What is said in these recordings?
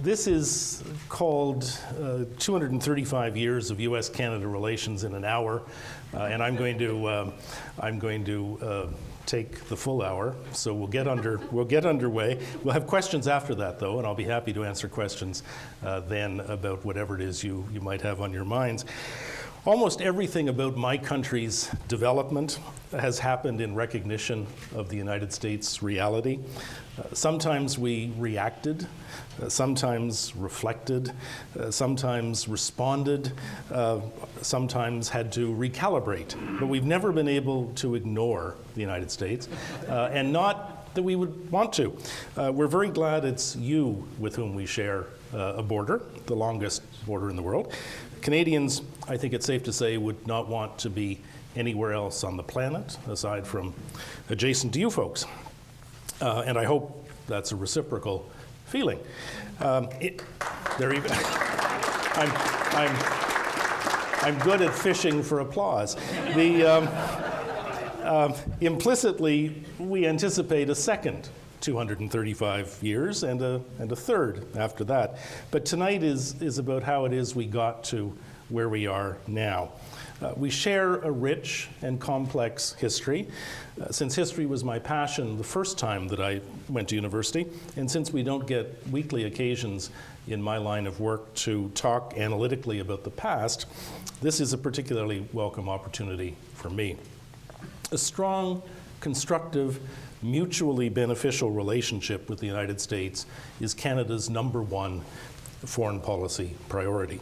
This is called 235 years of U.S.-Canada relations in an hour, and I'm going to take the full hour. So we'll get underway. We'll have questions after that, though, and I'll be happy to answer questions then about whatever it is you might have on your minds. Almost everything about my country's development has happened in recognition of the United States reality. Sometimes we reacted, sometimes reflected, sometimes responded, sometimes had to recalibrate. But we've never been able to ignore the United States, and not that we would want to. We're very glad it's you with whom we share a border, the longest border in the world. Canadians, I think it's safe to say, would not want to be anywhere else on the planet aside from adjacent to you folks. And I hope that's a reciprocal feeling. There you go. I'm good at fishing for applause. Implicitly, we anticipate a second 235 years and a third after that. But tonight is about how it is we got to where we are now. We share a rich and complex history. Since history was my passion the first time that I went to university, and since we don't get weekly occasions in my line of work to talk analytically about the past, this is a particularly welcome opportunity for me. A strong, constructive, mutually beneficial relationship with the United States is Canada's #1 foreign policy priority.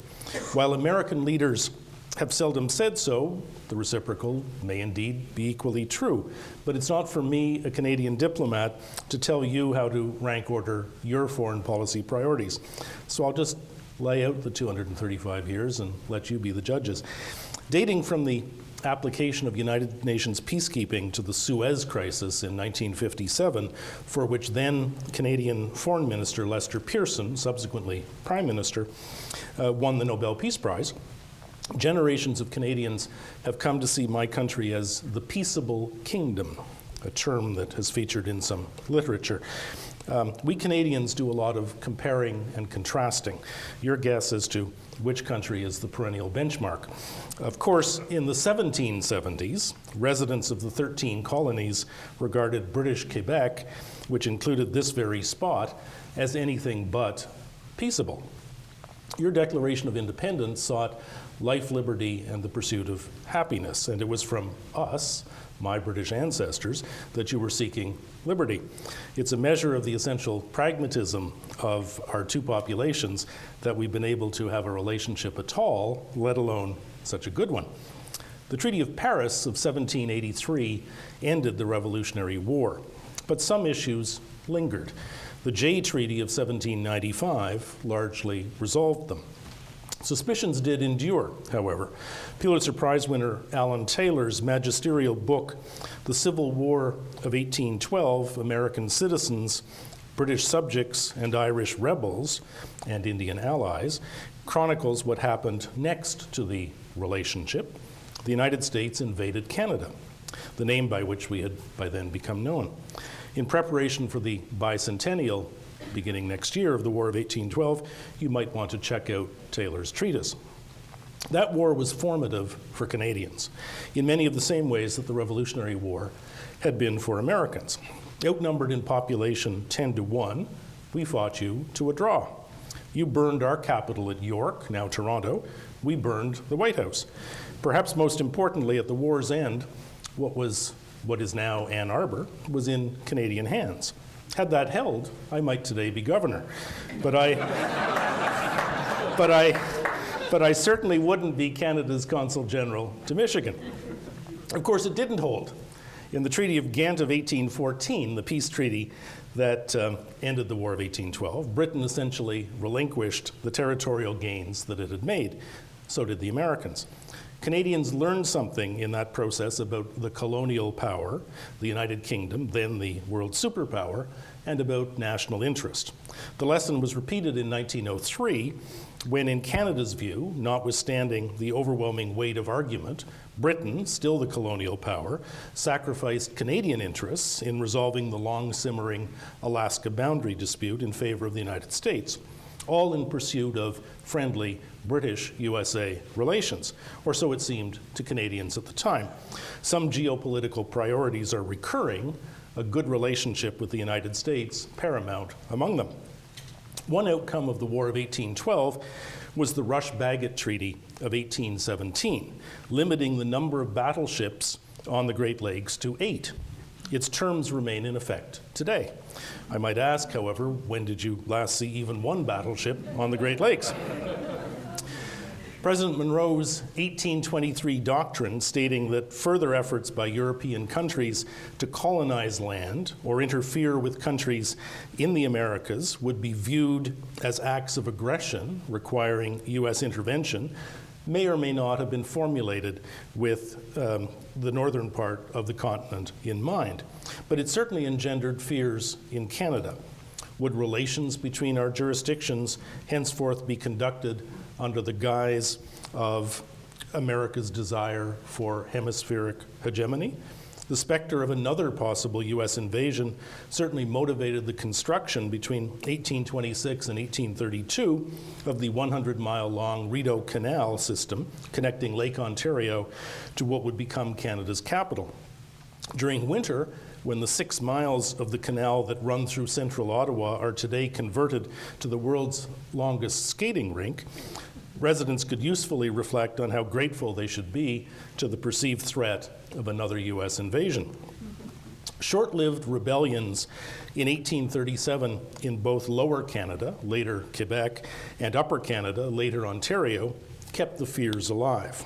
While American leaders have seldom said so, the reciprocal may indeed be equally true. But it's not for me, a Canadian diplomat, to tell you how to rank order your foreign policy priorities. So I'll just lay out the 235 years and let you be the judges. Dating from the application of United Nations peacekeeping to the Suez Crisis in 1957, for which then Canadian Foreign Minister Lester Pearson, subsequently Prime Minister, won the Nobel Peace Prize, generations of Canadians have come to see my country as the peaceable kingdom, a term that has featured in some literature. We Canadians do a lot of comparing and contrasting. Your guess as to which country is the perennial benchmark. Of course, in the 1770s, residents of the 13 colonies regarded British Quebec, which included this very spot, as anything but peaceable. Your Declaration of Independence sought life, liberty, and the pursuit of happiness, and it was from us, my British ancestors, that you were seeking liberty. It's a measure of the essential pragmatism of our two populations that we've been able to have a relationship at all, let alone such a good one. The Treaty of Paris of 1783 ended the Revolutionary War, but some issues lingered. The Jay Treaty of 1795 largely resolved them. Suspicions did endure, however. Pulitzer Prize winner Alan Taylor's magisterial book, The Civil War of 1812, American Citizens, British Subjects, and Irish Rebels, and Indian Allies, chronicles what happened next to the relationship. The United States invaded Canada, the name by which we had by then become known. In preparation for the bicentennial beginning next year of the War of 1812, you might want to check out Taylor's treatise. That war was formative for Canadians in many of the same ways that the Revolutionary War had been for Americans. Outnumbered in population 10-1, we fought you to a draw. You burned our capital at York, now Toronto. We burned the White House. Perhaps most importantly, at the war's end, what is now Ann Arbor was in Canadian hands. Had that held, I might today be governor. But I certainly wouldn't be Canada's Consul General to Michigan. Of course, it didn't hold. In the Treaty of Ghent of 1814, the peace treaty that ended the War of 1812, Britain essentially relinquished the territorial gains that it had made. So did the Americans. Canadians learned something in that process about the colonial power, the United Kingdom, then the world superpower, and about national interest. The lesson was repeated in 1903 when, in Canada's view, notwithstanding the overwhelming weight of argument, Britain, still the colonial power, sacrificed Canadian interests in resolving the long-simmering Alaska boundary dispute in favor of the United States. all in pursuit of friendly British-USA relations, or so it seemed to Canadians at the time. Some geopolitical priorities are recurring, a good relationship with the United States paramount among them. One outcome of the War of 1812 was the Rush-Bagot Treaty of 1817, limiting the number of battleships on the Great Lakes to 8. Its terms remain in effect today. I might ask, however, when did you last see even one battleship on the Great Lakes? President Monroe's 1823 doctrine stating that further efforts by European countries to colonize land or interfere with countries in the Americas would be viewed as acts of aggression requiring U.S. intervention may or may not have been formulated with the northern part of the continent in mind. But it certainly engendered fears in Canada. Would relations between our jurisdictions henceforth be conducted under the guise of America's desire for hemispheric hegemony? The specter of another possible U.S. invasion certainly motivated the construction between 1826 and 1832 of the 100-mile-long Rideau Canal system connecting Lake Ontario to what would become Canada's capital. During winter, when the 6 miles of the canal that run through central Ottawa are today converted to the world's longest skating rink, residents could usefully reflect on how grateful they should be to the perceived threat of another U.S. invasion. Short-lived rebellions in 1837 in both Lower Canada, later Quebec, and Upper Canada, later Ontario, kept the fears alive.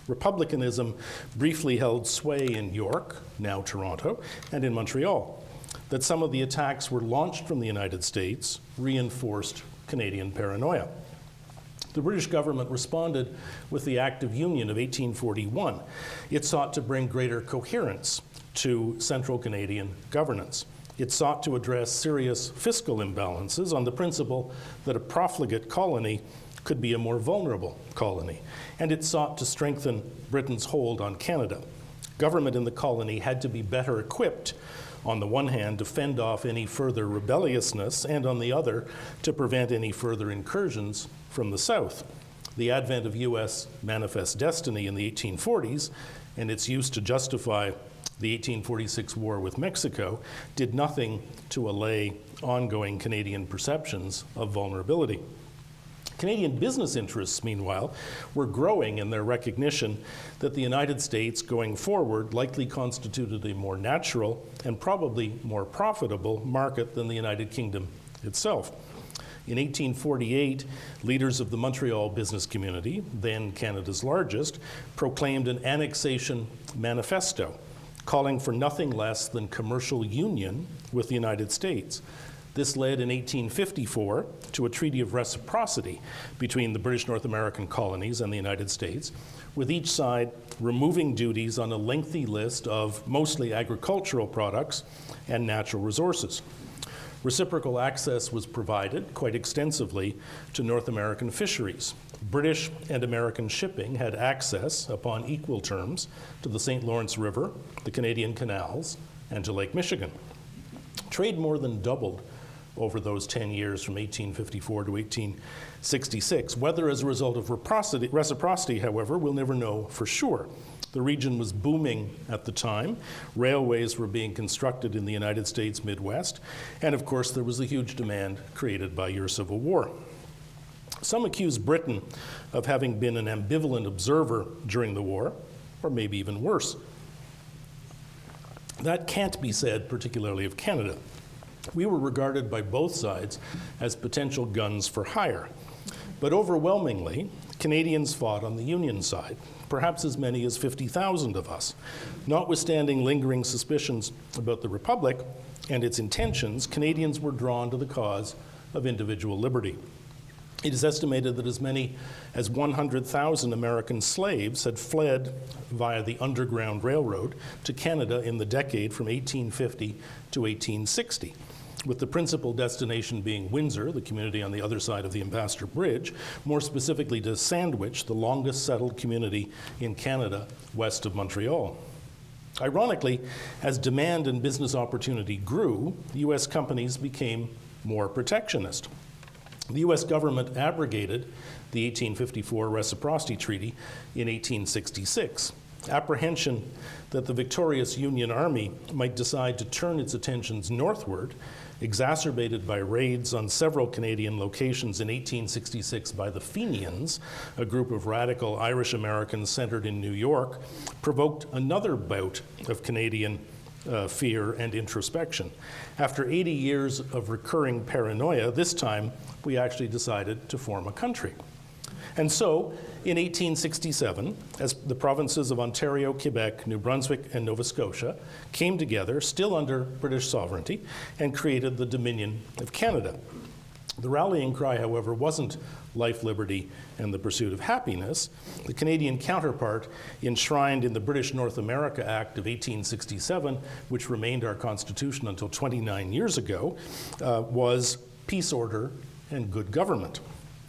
Republicanism briefly held sway in York, now Toronto, and in Montreal. That some of the attacks were launched from the United States reinforced Canadian paranoia. The British government responded with the Act of Union of 1841. It sought to bring greater coherence to central Canadian governance. It sought to address serious fiscal imbalances on the principle that a profligate colony could be a more vulnerable colony. And it sought to strengthen Britain's hold on Canada. Government in the colony had to be better equipped, on the one hand, to fend off any further rebelliousness, and on the other, to prevent any further incursions from the south. The advent of U.S. manifest destiny in the 1840s and its use to justify the 1846 war with Mexico did nothing to allay ongoing Canadian perceptions of vulnerability. Canadian business interests, meanwhile, were growing in their recognition that the United States, going forward, likely constituted a more natural and probably more profitable market than the United Kingdom itself. In 1848, leaders of the Montreal business community, then Canada's largest, proclaimed an annexation manifesto, calling for nothing less than commercial union with the United States. This led in 1854 to a treaty of reciprocity between the British North American colonies and the United States, with each side removing duties on a lengthy list of mostly agricultural products and natural resources. Reciprocal access was provided quite extensively to North American fisheries. British and American shipping had access, upon equal terms, to the St. Lawrence River, the Canadian canals, and to Lake Michigan. Trade more than doubled over those 10 years from 1854 to 1866. Whether as a result of reciprocity, however, we'll never know for sure. The region was booming at the time. Railways were being constructed in the United States Midwest. And of course, there was a huge demand created by your Civil War. Some accuse Britain of having been an ambivalent observer during the war, or maybe even worse. That can't be said particularly of Canada. We were regarded by both sides as potential guns for hire. But overwhelmingly, Canadians fought on the Union side, perhaps as many as 50,000 of us. Notwithstanding lingering suspicions about the Republic and its intentions, Canadians were drawn to the cause of individual liberty. It is estimated that as many as 100,000 American slaves had fled via the Underground Railroad to Canada in the decade from 1850 to 1860, with the principal destination being Windsor, the community on the other side of the Ambassador Bridge, more specifically to Sandwich, the longest settled community in Canada west of Montreal. Ironically, as demand and business opportunity grew, U.S. companies became more protectionist. The US government abrogated the 1854 Reciprocity Treaty in 1866. Apprehension that the victorious Union Army might decide to turn its attentions northward, exacerbated by raids on several Canadian locations in 1866 by the Fenians, a group of radical Irish Americans centered in New York, provoked another bout of Canadian fear and introspection. After 80 years of recurring paranoia, this time we actually decided to form a country. And so, in 1867, as the provinces of Ontario, Quebec, New Brunswick, and Nova Scotia came together, still under British sovereignty, and created the Dominion of Canada. The rallying cry, however, wasn't life, liberty, and the pursuit of happiness. The Canadian counterpart, enshrined in the British North America Act of 1867, which remained our Constitution until 29 years ago, was peace, order, and good government.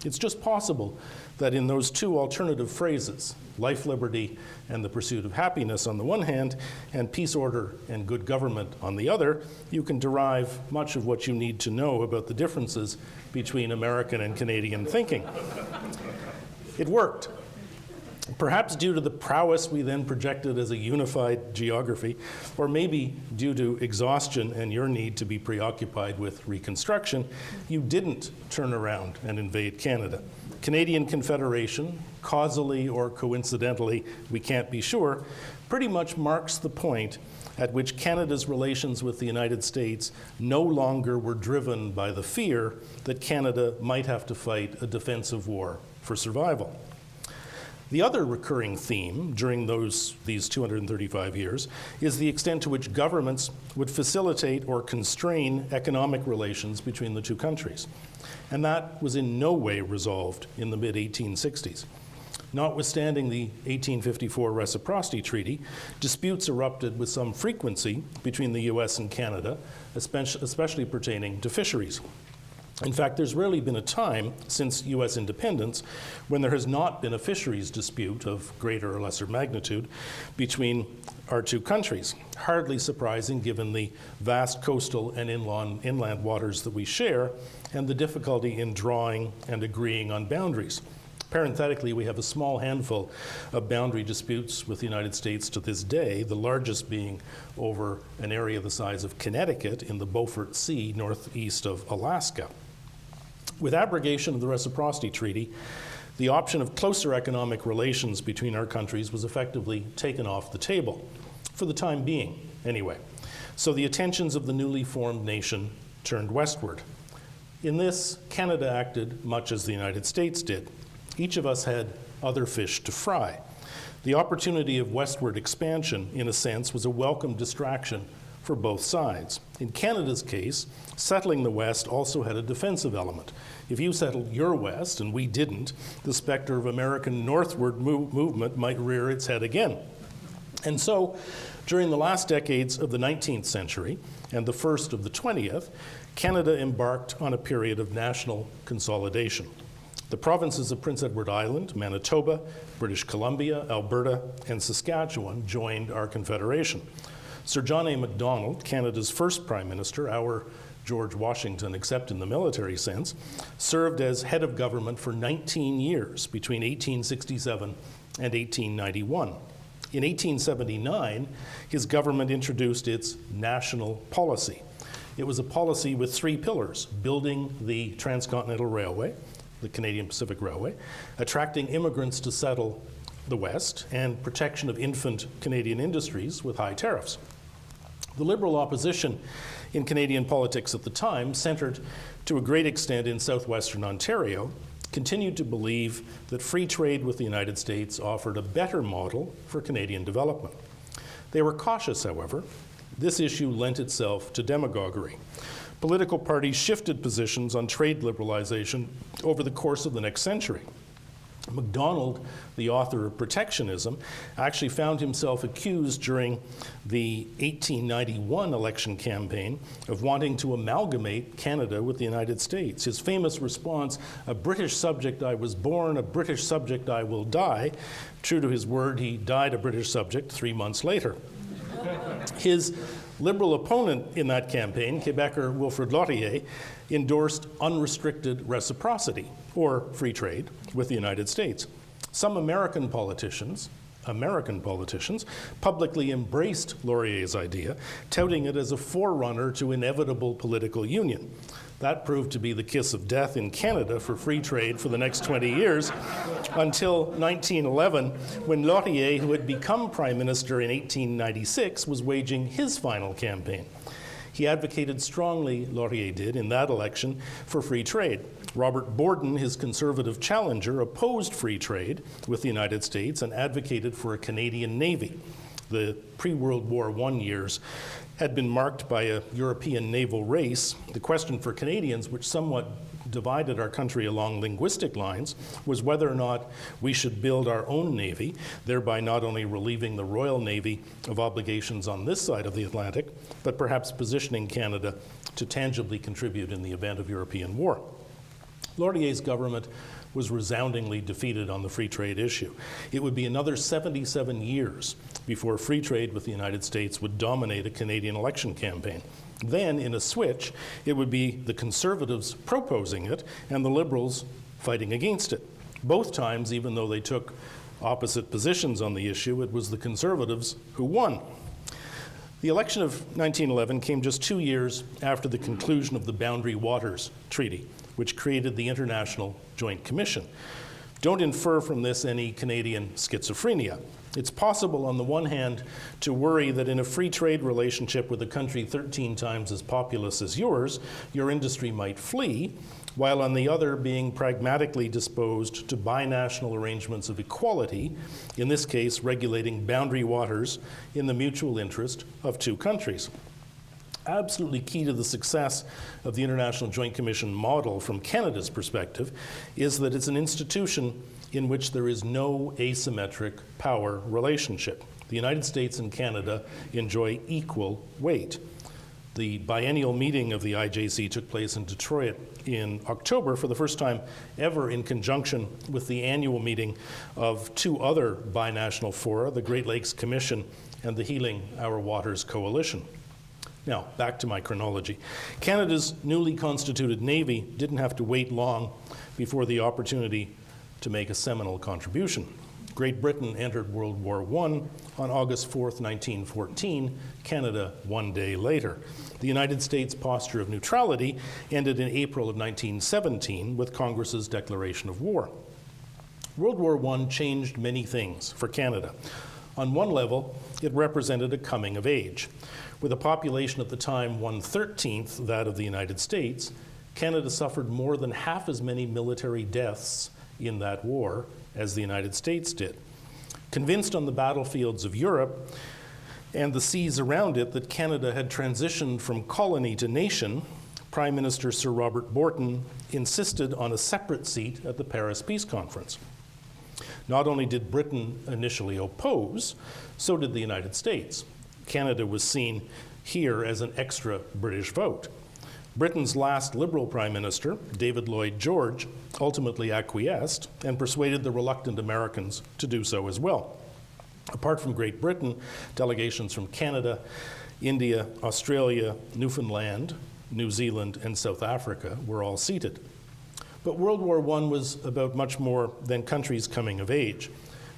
It's just possible that in those two alternative phrases, life, liberty, and the pursuit of happiness on the one hand, and peace, order, and good government on the other, you can derive much of what you need to know about the differences between American and Canadian thinking. It worked. Perhaps due to the prowess we then projected as a unified geography, or maybe due to exhaustion and your need to be preoccupied with Reconstruction, you didn't turn around and invade Canada. Canadian Confederation, causally or coincidentally, we can't be sure, pretty much marks the point at which Canada's relations with the United States no longer were driven by the fear that Canada might have to fight a defensive war for survival. The other recurring theme during these 235 years is the extent to which governments would facilitate or constrain economic relations between the two countries. And that was in no way resolved in the mid-1860s. Notwithstanding the 1854 Reciprocity Treaty, disputes erupted with some frequency between the US and Canada, especially pertaining to fisheries. In fact, there's rarely been a time since US independence when there has not been a fisheries dispute of greater or lesser magnitude between our two countries. Hardly surprising given the vast coastal and inland waters that we share and the difficulty in drawing and agreeing on boundaries. Parenthetically, we have a small handful of boundary disputes with the United States to this day, the largest being over an area the size of Connecticut in the Beaufort Sea northeast of Alaska. With abrogation of the Reciprocity Treaty, the option of closer economic relations between our countries was effectively taken off the table, for the time being, anyway. So the attentions of the newly formed nation turned westward. In this, Canada acted much as the United States did. Each of us had other fish to fry. The opportunity of westward expansion, in a sense, was a welcome distraction for both sides. In Canada's case, settling the West also had a defensive element. If you settled your West, and we didn't, the specter of American northward movement might rear its head again. And so, during the last decades of the 19th century and the first of the 20th, Canada embarked on a period of national consolidation. The provinces of Prince Edward Island, Manitoba, British Columbia, Alberta, and Saskatchewan joined our confederation. Sir John A. Macdonald, Canada's first Prime Minister, our George Washington except in the military sense, served as head of government for 19 years between 1867 and 1891. In 1879, his government introduced its national policy. It was a policy with three pillars: building the Transcontinental Railway, the Canadian Pacific Railway, attracting immigrants to settle the West, and protection of infant Canadian industries with high tariffs. The Liberal opposition in Canadian politics at the time, centered to a great extent in southwestern Ontario, continued to believe that free trade with the United States offered a better model for Canadian development. They were cautious, however. This issue lent itself to demagoguery. Political parties shifted positions on trade liberalization over the course of the next century. Macdonald, the author of Protectionism, actually found himself accused during the 1891 election campaign of wanting to amalgamate Canada with the United States. His famous response, "A British subject I was born, a British subject I will die." True to his word, he died a British subject 3 months later. His Liberal opponent in that campaign, Quebecer Wilfrid Laurier, endorsed unrestricted reciprocity, or free trade, with the United States. Some American politicians publicly embraced Laurier's idea, touting it as a forerunner to inevitable political union. That proved to be the kiss of death in Canada for free trade for the next 20 years, until 1911, when Laurier, who had become Prime Minister in 1896, was waging his final campaign. He advocated strongly, Laurier did, in that election, for free trade. Robert Borden, his conservative challenger, opposed free trade with the United States and advocated for a Canadian Navy. The pre-World War I years had been marked by a European naval race. The question for Canadians, which somewhat divided our country along linguistic lines, was whether or not we should build our own Navy, thereby not only relieving the Royal Navy of obligations on this side of the Atlantic, but perhaps positioning Canada to tangibly contribute in the event of European war. Laurier's government was resoundingly defeated on the free trade issue. It would be another 77 years before free trade with the United States would dominate a Canadian election campaign. Then, in a switch, it would be the Conservatives proposing it and the Liberals fighting against it. Both times, even though they took opposite positions on the issue, it was the Conservatives who won. The election of 1911 came just 2 years after the conclusion of the Boundary Waters Treaty, which created the International Joint Commission. Don't infer from this any Canadian schizophrenia. It's possible, on the one hand, to worry that in a free trade relationship with a country 13 times as populous as yours, your industry might flee, while on the other being pragmatically disposed to binational arrangements of equality, in this case regulating boundary waters in the mutual interest of two countries. Absolutely key to the success of the International Joint Commission model from Canada's perspective is that it's an institution in which there is no asymmetric power relationship. The United States and Canada enjoy equal weight. The biennial meeting of the IJC took place in Detroit in October for the first time ever in conjunction with the annual meeting of two other binational fora, the Great Lakes Commission and the Healing Our Waters Coalition. Now, back to my chronology. Canada's newly constituted Navy didn't have to wait long before the opportunity to make a seminal contribution. Great Britain entered World War I on August 4th, 1914, Canada 1 day later. The United States' posture of neutrality ended in April of 1917 with Congress's declaration of war. World War I changed many things for Canada. On one level, it represented a coming of age. With a population at the time 1/13 that of the United States, Canada suffered more than half as many military deaths in that war as the United States did. Convinced on the battlefields of Europe and the seas around it that Canada had transitioned from colony to nation, Prime Minister Sir Robert Borden insisted on a separate seat at the Paris Peace Conference. Not only did Britain initially oppose, so did the United States. Canada was seen here as an extra British vote. Britain's last Liberal Prime Minister, David Lloyd George, ultimately acquiesced and persuaded the reluctant Americans to do so as well. Apart from Great Britain, delegations from Canada, India, Australia, Newfoundland, New Zealand, and South Africa were all seated. But World War I was about much more than countries coming of age.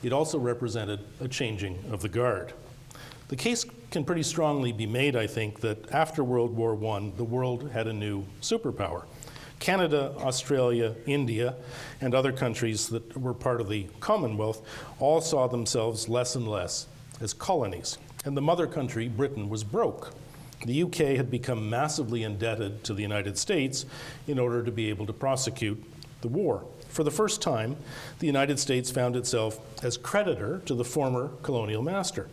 It also represented a changing of the guard. The case can pretty strongly be made, I think, that after World War I, the world had a new superpower. Canada, Australia, India, and other countries that were part of the Commonwealth all saw themselves less and less as colonies. And the mother country, Britain, was broke. The UK had become massively indebted to the United States in order to be able to prosecute the war. For the first time, the United States found itself as creditor to the former colonial master.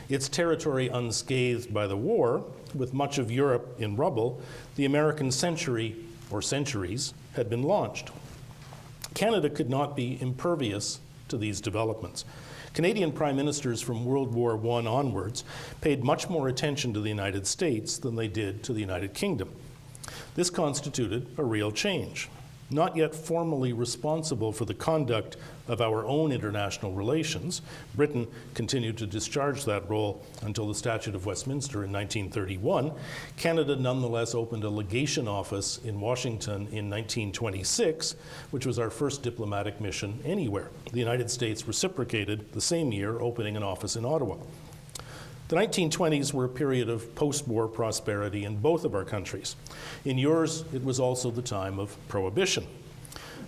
Its territory unscathed by the war, with much of Europe in rubble, the American century, or centuries, had been launched. Canada could not be impervious to these developments. Canadian prime ministers from World War I onwards paid much more attention to the United States than they did to the United Kingdom. This constituted a real change. not yet formally responsible for the conduct of our own international relations. Britain continued to discharge that role until the Statute of Westminster in 1931. Canada nonetheless opened a legation office in Washington in 1926, which was our first diplomatic mission anywhere. The United States reciprocated the same year, opening an office in Ottawa. The 1920s were a period of post-war prosperity in both of our countries. In yours, it was also the time of Prohibition.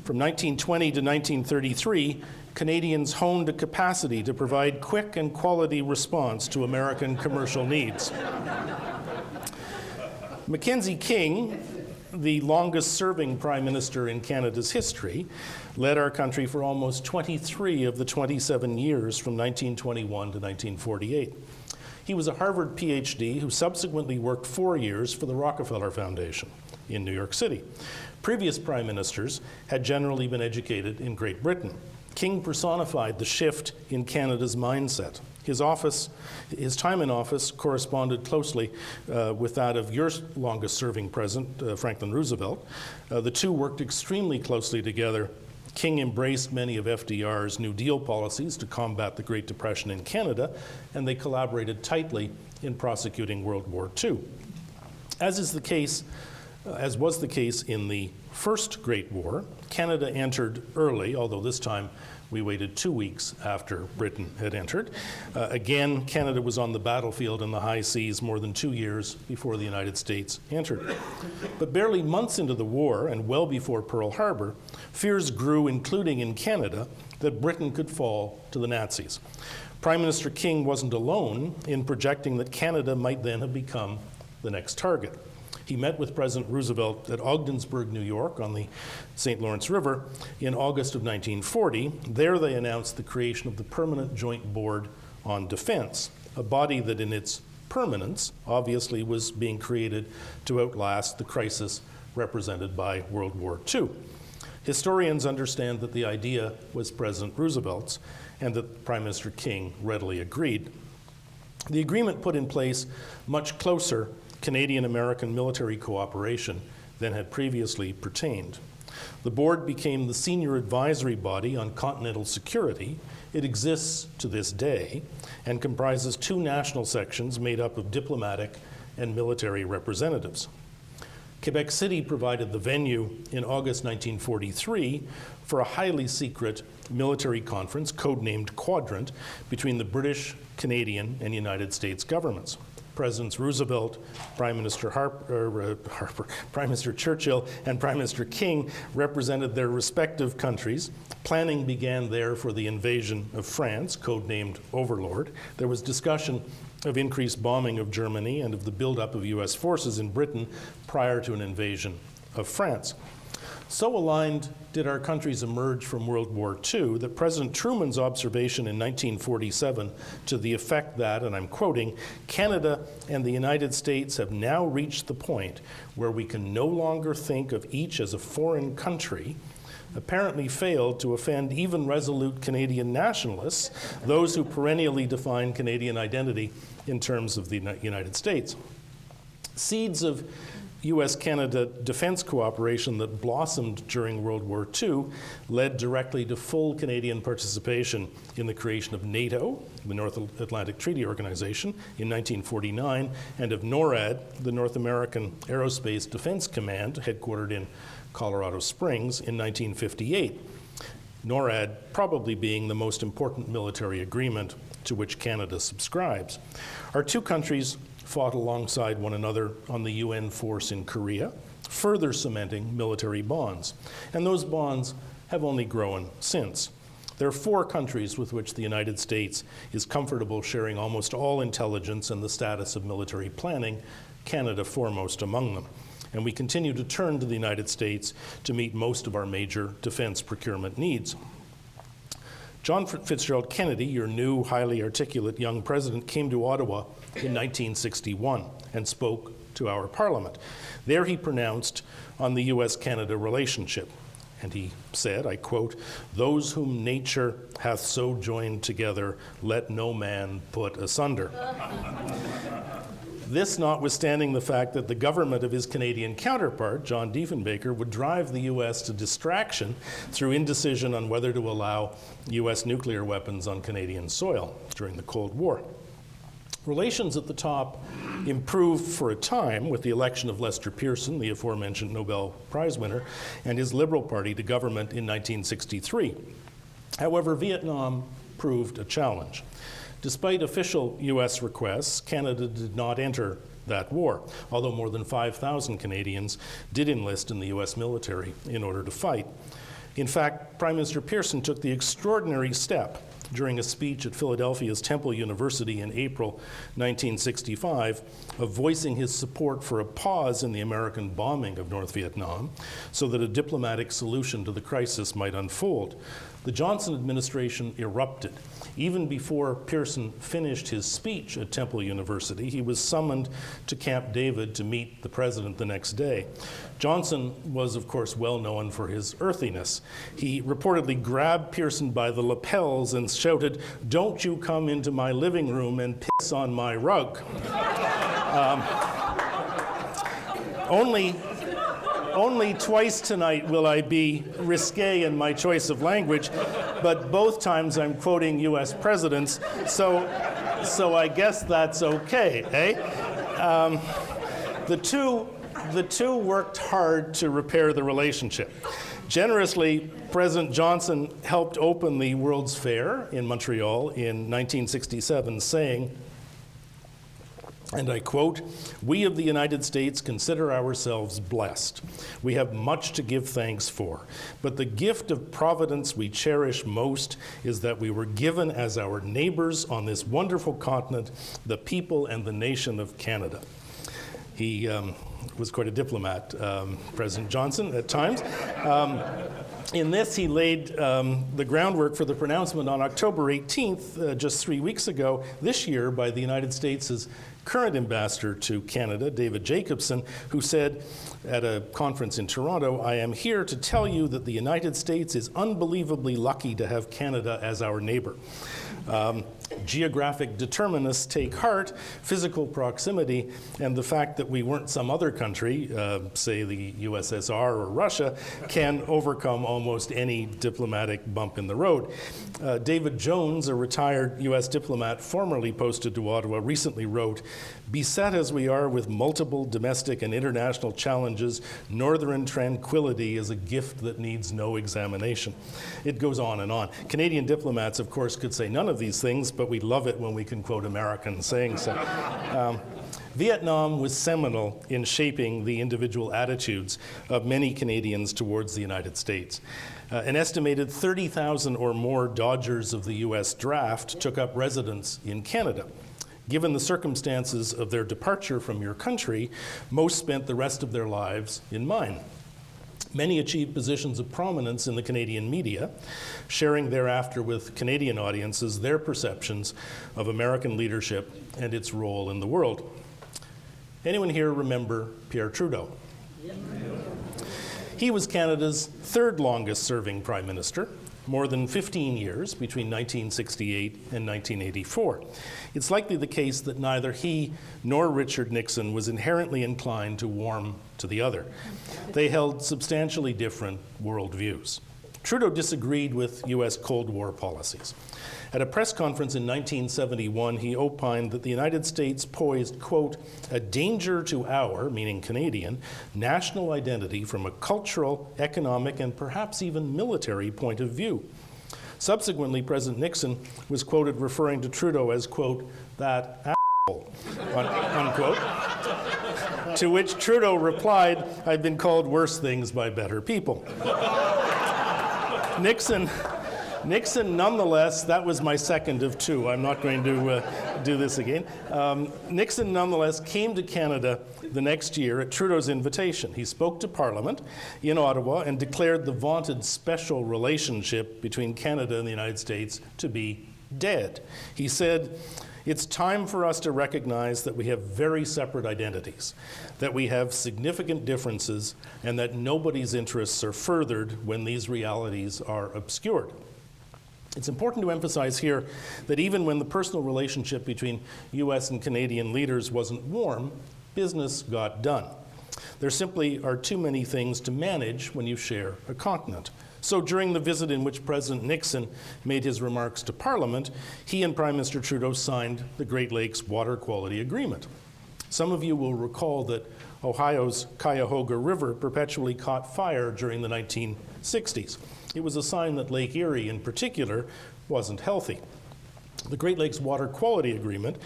From 1920 to 1933, Canadians honed a capacity to provide quick and quality response to American commercial needs. Mackenzie King, the longest-serving Prime Minister in Canada's history, led our country for almost 23 of the 27 years from 1921 to 1948. He was a Harvard PhD who subsequently worked 4 years for the Rockefeller Foundation in New York City. Previous prime ministers had generally been educated in Great Britain. King personified the shift in Canada's mindset. His time in office corresponded closely with that of your longest-serving president, Franklin Roosevelt. The two worked extremely closely together. King embraced many of FDR's New Deal policies to combat the Great Depression in Canada, and they collaborated tightly in prosecuting World War II. As was the case in the First Great War, Canada entered early, although this time we waited 2 weeks after Britain had entered. Again, Canada was on the battlefield in the high seas more than 2 years before the United States entered. But barely months into the war, and well before Pearl Harbor, fears grew, including in Canada, that Britain could fall to the Nazis. Prime Minister King wasn't alone in projecting that Canada might then have become the next target. He met with President Roosevelt at Ogdensburg, New York, on the St. Lawrence River in August of 1940. There they announced the creation of the Permanent Joint Board on Defense, a body that in its permanence obviously was being created to outlast the crisis represented by World War II. Historians understand that the idea was President Roosevelt's and that Prime Minister King readily agreed. The agreement put in place much closer Canadian-American military cooperation than had previously pertained. The board became the senior advisory body on continental security. It exists to this day and comprises 2 national sections made up of diplomatic and military representatives. Quebec City provided the venue in August 1943 for a highly secret military conference, codenamed Quadrant, between the British, Canadian, and United States governments. Presidents Roosevelt, Prime Minister Prime Minister Churchill, and Prime Minister King represented their respective countries. Planning began there for the invasion of France, codenamed Overlord. There was discussion of increased bombing of Germany and of the buildup of U.S. forces in Britain prior to an invasion of France. So aligned did our countries emerge from World War II that President Truman's observation in 1947 to the effect that, and I'm quoting, "Canada and the United States have now reached the point where we can no longer think of each as a foreign country," apparently failed to offend even resolute Canadian nationalists, those who perennially define Canadian identity in terms of the United States. Seeds of U.S.-Canada defense cooperation that blossomed during World War II led directly to full Canadian participation in the creation of NATO, the North Atlantic Treaty Organization, in 1949, and of NORAD, the North American Aerospace Defense Command, headquartered in Colorado Springs, in 1958. NORAD probably being the most important military agreement to which Canada subscribes. Our 2 countries fought alongside one another on the UN force in Korea, further cementing military bonds. And those bonds have only grown since. There are 4 countries with which the United States is comfortable sharing almost all intelligence and the status of military planning, Canada foremost among them. And we continue to turn to the United States to meet most of our major defense procurement needs. John Fitzgerald Kennedy, your new, highly articulate young president, came to Ottawa in 1961 and spoke to our parliament. There he pronounced on the U.S.-Canada relationship. And he said, I quote, "Those whom nature hath so joined together, let no man put asunder." This notwithstanding the fact that the government of his Canadian counterpart, John Diefenbaker, would drive the U.S. to distraction through indecision on whether to allow U.S. nuclear weapons on Canadian soil during the Cold War. Relations at the top improved for a time with the election of Lester Pearson, the aforementioned Nobel Prize winner, and his Liberal Party to government in 1963. However, Vietnam proved a challenge. Despite official U.S. requests, Canada did not enter that war, although more than 5,000 Canadians did enlist in the U.S. military in order to fight. In fact, Prime Minister Pearson took the extraordinary step during a speech at Philadelphia's Temple University in April 1965 of voicing his support for a pause in the American bombing of North Vietnam so that a diplomatic solution to the crisis might unfold. The Johnson administration erupted. Even before Pearson finished his speech at Temple University, he was summoned to Camp David to meet the president the next day. Johnson was, of course, well known for his earthiness. He reportedly grabbed Pearson by the lapels and shouted, "Don't you come into my living room and piss on my rug." Only twice tonight will I be risque in my choice of language, but both times I'm quoting U.S. presidents, so I guess that's okay, eh? The two worked hard to repair the relationship. Generously, President Johnson helped open the World's Fair in Montreal in 1967, saying, and I quote, "We of the United States consider ourselves blessed. We have much to give thanks for. But the gift of providence we cherish most is that we were given as our neighbors on this wonderful continent, the people and the nation of Canada." He was quite a diplomat, President Johnson, at times. In this, he laid the groundwork for the pronouncement on October 18th, just 3 weeks ago, this year, by the United States' current ambassador to Canada, David Jacobson, who said at a conference in Toronto, "I am here to tell you that the United States is unbelievably lucky to have Canada as our neighbor. Geographic determinists take heart, physical proximity, and the fact that we weren't some other country, say the USSR or Russia, can overcome almost any diplomatic bump in the road." David Jones, a retired U.S. diplomat formerly posted to Ottawa, recently wrote, "Beset as we are with multiple domestic and international challenges, northern tranquility is a gift that needs no examination." It goes on and on. Canadian diplomats, of course, could say none of these things, but we love it when we can quote Americans saying so. Vietnam was seminal in shaping the individual attitudes of many Canadians towards the United States. An estimated 30,000 or more Dodgers of the U.S. draft took up residence in Canada. Given the circumstances of their departure from your country, most spent the rest of their lives in mine. Many achieved positions of prominence in the Canadian media, sharing thereafter with Canadian audiences their perceptions of American leadership and its role in the world. Anyone here remember Pierre Trudeau? Yep. He was Canada's third longest serving prime minister, more than 15 years between 1968 and 1984. It's likely the case that neither he nor Richard Nixon was inherently inclined to warm to the other. They held substantially different worldviews. Trudeau disagreed with U.S. Cold War policies. At a press conference in 1971, he opined that the United States posed, quote, "a danger to our," meaning Canadian, "national identity from a cultural, economic, and perhaps even military point of view." Subsequently, President Nixon was quoted referring to Trudeau as, quote, "that asshole," unquote, to which Trudeau replied, "I've been called worse things by better people." Nixon, nonetheless, that was my second of two. I'm not going to do this again. Nixon, nonetheless, came to Canada the next year at Trudeau's invitation. He spoke to Parliament in Ottawa and declared the vaunted special relationship between Canada and the United States to be dead. He said, "It's time for us to recognize that we have very separate identities, that we have significant differences, and that nobody's interests are furthered when these realities are obscured." It's important to emphasize here that even when the personal relationship between US and Canadian leaders wasn't warm, business got done. There simply are too many things to manage when you share a continent. So during the visit in which President Nixon made his remarks to Parliament, he and Prime Minister Trudeau signed the Great Lakes Water Quality Agreement. Some of you will recall that Ohio's Cuyahoga River perpetually caught fire during the 1960s. It was a sign that Lake Erie, in particular, wasn't healthy. The Great Lakes Water Quality Agreement,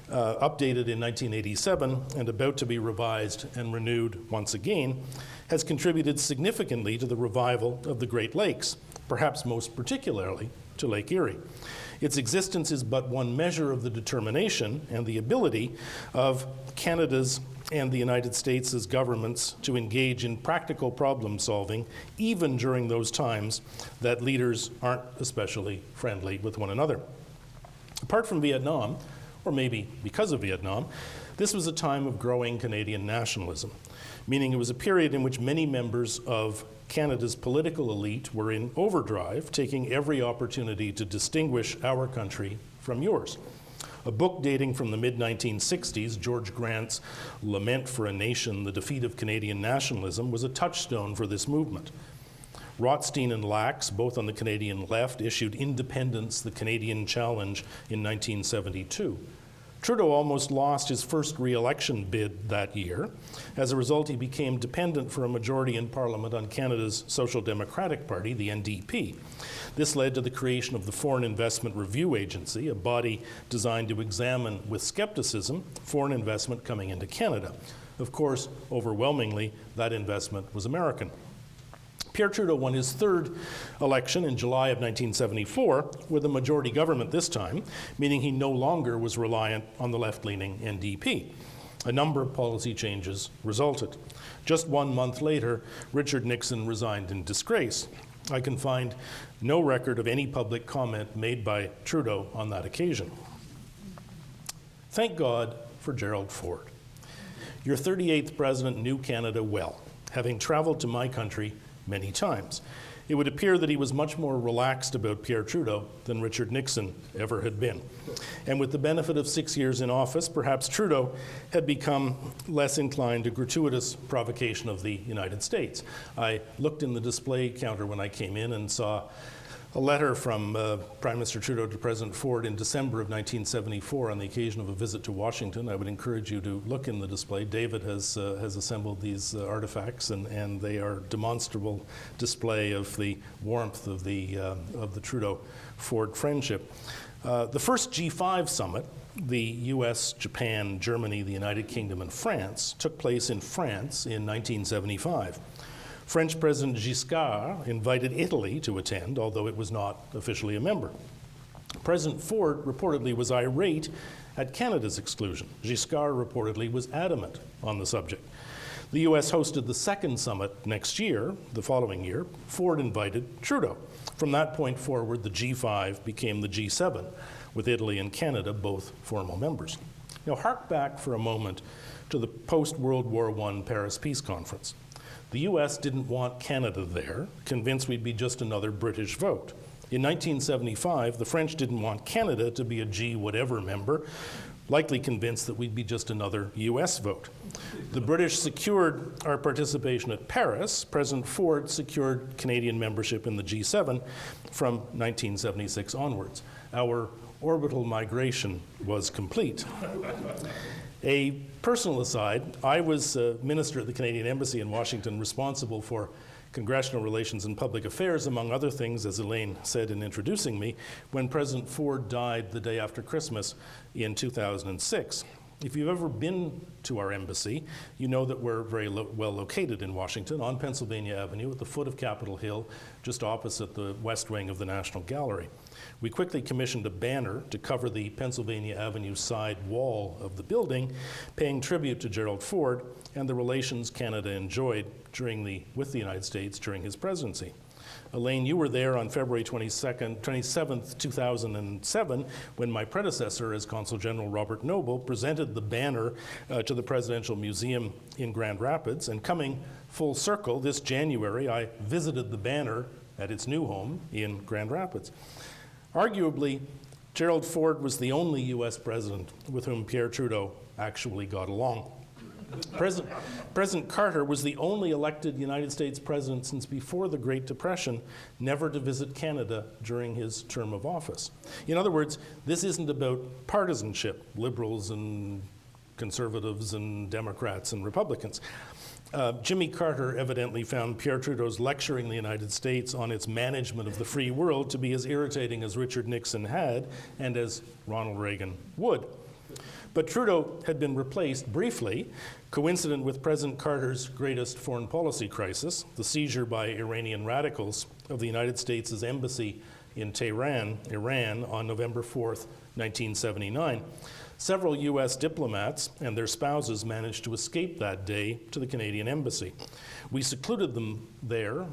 updated in 1987 and about to be revised and renewed once again, has contributed significantly to the revival of the Great Lakes, perhaps most particularly to Lake Erie. Its existence is but one measure of the determination and the ability of Canada's and the United States' governments to engage in practical problem solving, even during those times that leaders aren't especially friendly with one another. Apart from Vietnam, or maybe because of Vietnam, this was a time of growing Canadian nationalism, meaning it was a period in which many members of Canada's political elite were in overdrive, taking every opportunity to distinguish our country from yours. A book dating from the mid-1960s, George Grant's Lament for a Nation, The Defeat of Canadian Nationalism, was a touchstone for this movement. Rothstein and Lax, both on the Canadian left, issued Independence, the Canadian Challenge in 1972. Trudeau almost lost his first re-election bid that year. As a result, he became dependent for a majority in Parliament on Canada's Social Democratic Party, the NDP. This led to the creation of the Foreign Investment Review Agency, a body designed to examine with skepticism foreign investment coming into Canada. Of course, overwhelmingly, that investment was American. Pierre Trudeau won his third election in July of 1974 with a majority government this time, meaning he no longer was reliant on the left-leaning NDP. A number of policy changes resulted. Just 1 month later, Richard Nixon resigned in disgrace. I can find no record of any public comment made by Trudeau on that occasion. Thank God for Gerald Ford. Your 38th president knew Canada well, having traveled to my country many times. It would appear that he was much more relaxed about Pierre Trudeau than Richard Nixon ever had been. And with the benefit of 6 years in office, perhaps Trudeau had become less inclined to gratuitous provocation of the United States. I looked in the display counter when I came in and saw a letter from Prime Minister Trudeau to President Ford in December of 1974 on the occasion of a visit to Washington. I would encourage you to look in the display. David has assembled these artifacts, and they are demonstrable display of the warmth of the Trudeau-Ford friendship. The first G5 summit, the US, Japan, Germany, the United Kingdom, and France, took place in France in 1975. French President Giscard invited Italy to attend, although it was not officially a member. President Ford reportedly was irate at Canada's exclusion. Giscard reportedly was adamant on the subject. The US hosted the second summit next year, the following year. Ford invited Trudeau. From that point forward, the G5 became the G7, with Italy and Canada both formal members. Now, hark back for a moment to the post-World War I Paris Peace Conference. The US didn't want Canada there, convinced we'd be just another British vote. In 1975, the French didn't want Canada to be a G-whatever member, likely convinced that we'd be just another US vote. The British secured our participation at Paris. President Ford secured Canadian membership in the G7 from 1976 onwards. Our orbital migration was complete. A personal aside, I was a minister at the Canadian Embassy in Washington, responsible for congressional relations and public affairs, among other things, as Elaine said in introducing me, when President Ford died the day after Christmas in 2006. If you've ever been to our embassy, you know that we're very well located in Washington, on Pennsylvania Avenue, at the foot of Capitol Hill, just opposite the west wing of the National Gallery. We quickly commissioned a banner to cover the Pennsylvania Avenue side wall of the building, paying tribute to Gerald Ford and the relations Canada enjoyed with the United States during his presidency. Elaine, you were there on February 27th, 2007, when my predecessor as Consul General, Robert Noble, presented the banner to the Presidential Museum in Grand Rapids. And coming full circle, this January, I visited the banner at its new home in Grand Rapids. Arguably, Gerald Ford was the only US president with whom Pierre Trudeau actually got along. President Carter was the only elected United States president since before the Great Depression never to visit Canada during his term of office. In other words, this isn't about partisanship, liberals and conservatives and Democrats and Republicans. Jimmy Carter evidently found Pierre Trudeau's lecturing the United States on its management of the free world to be as irritating as Richard Nixon had and as Ronald Reagan would. But Trudeau had been replaced briefly, coincident with President Carter's greatest foreign policy crisis, the seizure by Iranian radicals of the United States' embassy in Tehran, Iran, on November 4th, 1979. Several US diplomats and their spouses managed to escape that day to the Canadian embassy. We secluded them there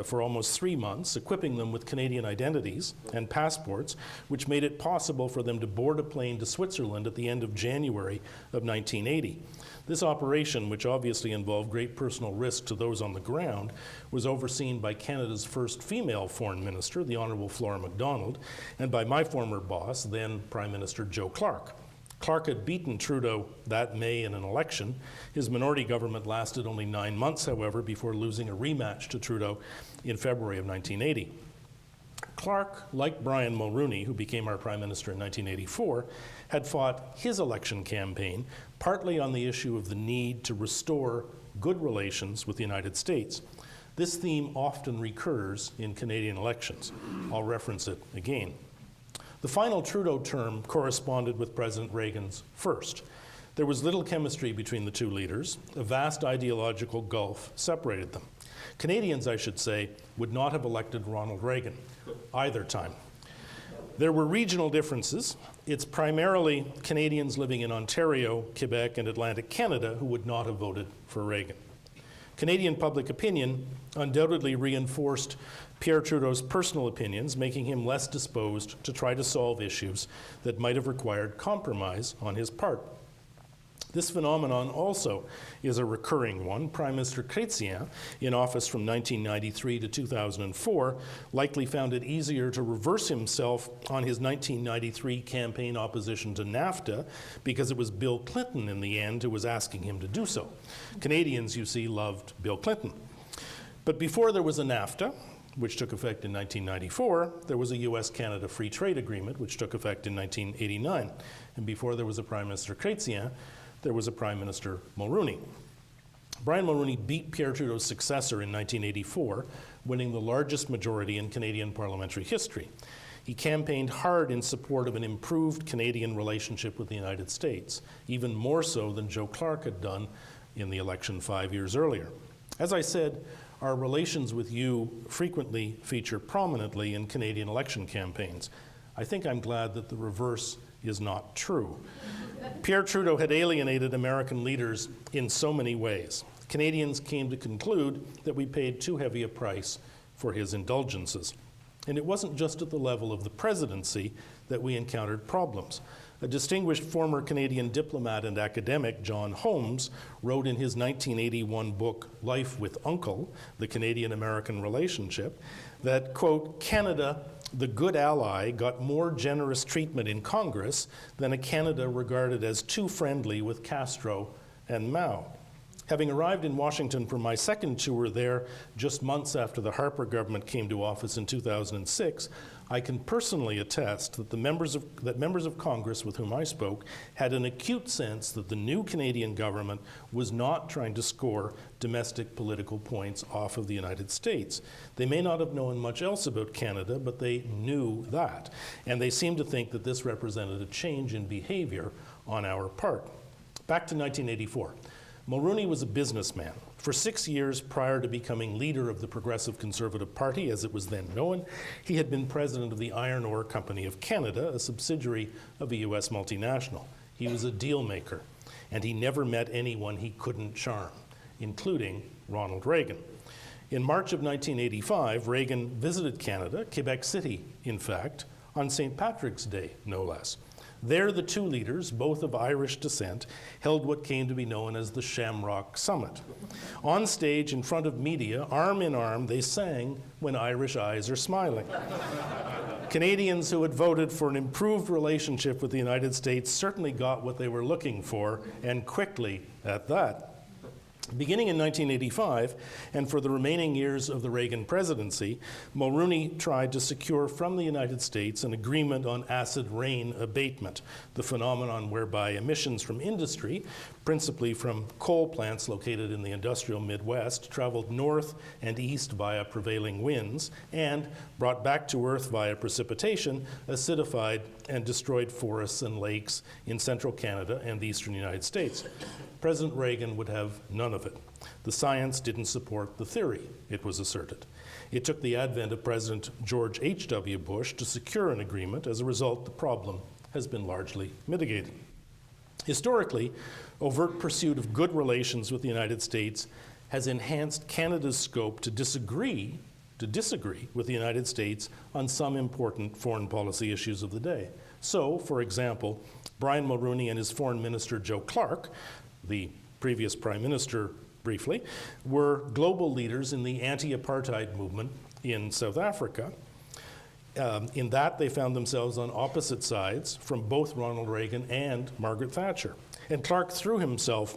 for almost 3 months, equipping them with Canadian identities and passports, which made it possible for them to board a plane to Switzerland at the end of January of 1980. This operation, which obviously involved great personal risk to those on the ground, was overseen by Canada's first female foreign minister, the Honourable Flora MacDonald, and by my former boss, then Prime Minister Joe Clark. Clark had beaten Trudeau that May in an election. His minority government lasted only 9 months, however, before losing a rematch to Trudeau in February of 1980. Clark, like Brian Mulroney, who became our prime minister in 1984, had fought his election campaign partly on the issue of the need to restore good relations with the United States. This theme often recurs in Canadian elections. I'll reference it again. The final Trudeau term corresponded with President Reagan's first. There was little chemistry between the two leaders. A vast ideological gulf separated them. Canadians, I should say, would not have elected Ronald Reagan either time. There were regional differences. It's primarily Canadians living in Ontario, Quebec, and Atlantic Canada who would not have voted for Reagan. Canadian public opinion undoubtedly reinforced Pierre Trudeau's personal opinions, making him less disposed to try to solve issues that might have required compromise on his part. This phenomenon also is a recurring one. Prime Minister Chrétien, in office from 1993 to 2004, likely found it easier to reverse himself on his 1993 campaign opposition to NAFTA because it was Bill Clinton in the end who was asking him to do so. Canadians, you see, loved Bill Clinton. But before there was a NAFTA, which took effect in 1994, there was a US-Canada Free Trade Agreement, which took effect in 1989. And before there was a Prime Minister Chrétien, there was a Prime Minister Mulroney. Brian Mulroney beat Pierre Trudeau's successor in 1984, winning the largest majority in Canadian parliamentary history. He campaigned hard in support of an improved Canadian relationship with the United States, even more so than Joe Clark had done in the election 5 years earlier. As I said, our relations with you frequently feature prominently in Canadian election campaigns. I think I'm glad that the reverse is not true. Pierre Trudeau had alienated American leaders in so many ways. Canadians came to conclude that we paid too heavy a price for his indulgences. And it wasn't just at the level of the presidency that we encountered problems. A distinguished former Canadian diplomat and academic, John Holmes, wrote in his 1981 book, Life with Uncle, The Canadian-American Relationship, that, quote, Canada, the good ally, got more generous treatment in Congress than a Canada regarded as too friendly with Castro and Mao. Having arrived in Washington for my second tour there just months after the Harper government came to office in 2006, I can personally attest that members of Congress with whom I spoke had an acute sense that the new Canadian government was not trying to score domestic political points off of the United States. They may not have known much else about Canada, but they knew that. And they seemed to think that this represented a change in behavior on our part. Back to 1984. Mulroney was a businessman. For 6 years prior to becoming leader of the Progressive Conservative Party, as it was then known, he had been president of the Iron Ore Company of Canada, a subsidiary of a US multinational. He was a deal maker, and he never met anyone he couldn't charm, including Ronald Reagan. In March of 1985, Reagan visited Canada, Quebec City, in fact, on St. Patrick's Day, no less. There, the two leaders, both of Irish descent, held what came to be known as the Shamrock Summit. On stage, in front of media, arm in arm, they sang When Irish Eyes Are Smiling. Canadians who had voted for an improved relationship with the United States certainly got what they were looking for, and quickly at that. Beginning in 1985, and for the remaining years of the Reagan presidency, Mulroney tried to secure from the United States an agreement on acid rain abatement, the phenomenon whereby emissions from industry, principally from coal plants located in the industrial Midwest, traveled north and east via prevailing winds, and, brought back to Earth via precipitation, acidified and destroyed forests and lakes in central Canada and the eastern United States. President Reagan would have none of it. The science didn't support the theory, it was asserted. It took the advent of President George H.W. Bush to secure an agreement. As a result, the problem has been largely mitigated. Historically, overt pursuit of good relations with the United States has enhanced Canada's scope to disagree with the United States on some important foreign policy issues of the day. So, for example, Brian Mulroney and his foreign minister Joe Clark, the previous prime minister briefly, were global leaders in the anti-apartheid movement in South Africa. In that, they found themselves on opposite sides from both Ronald Reagan and Margaret Thatcher. And Clark threw himself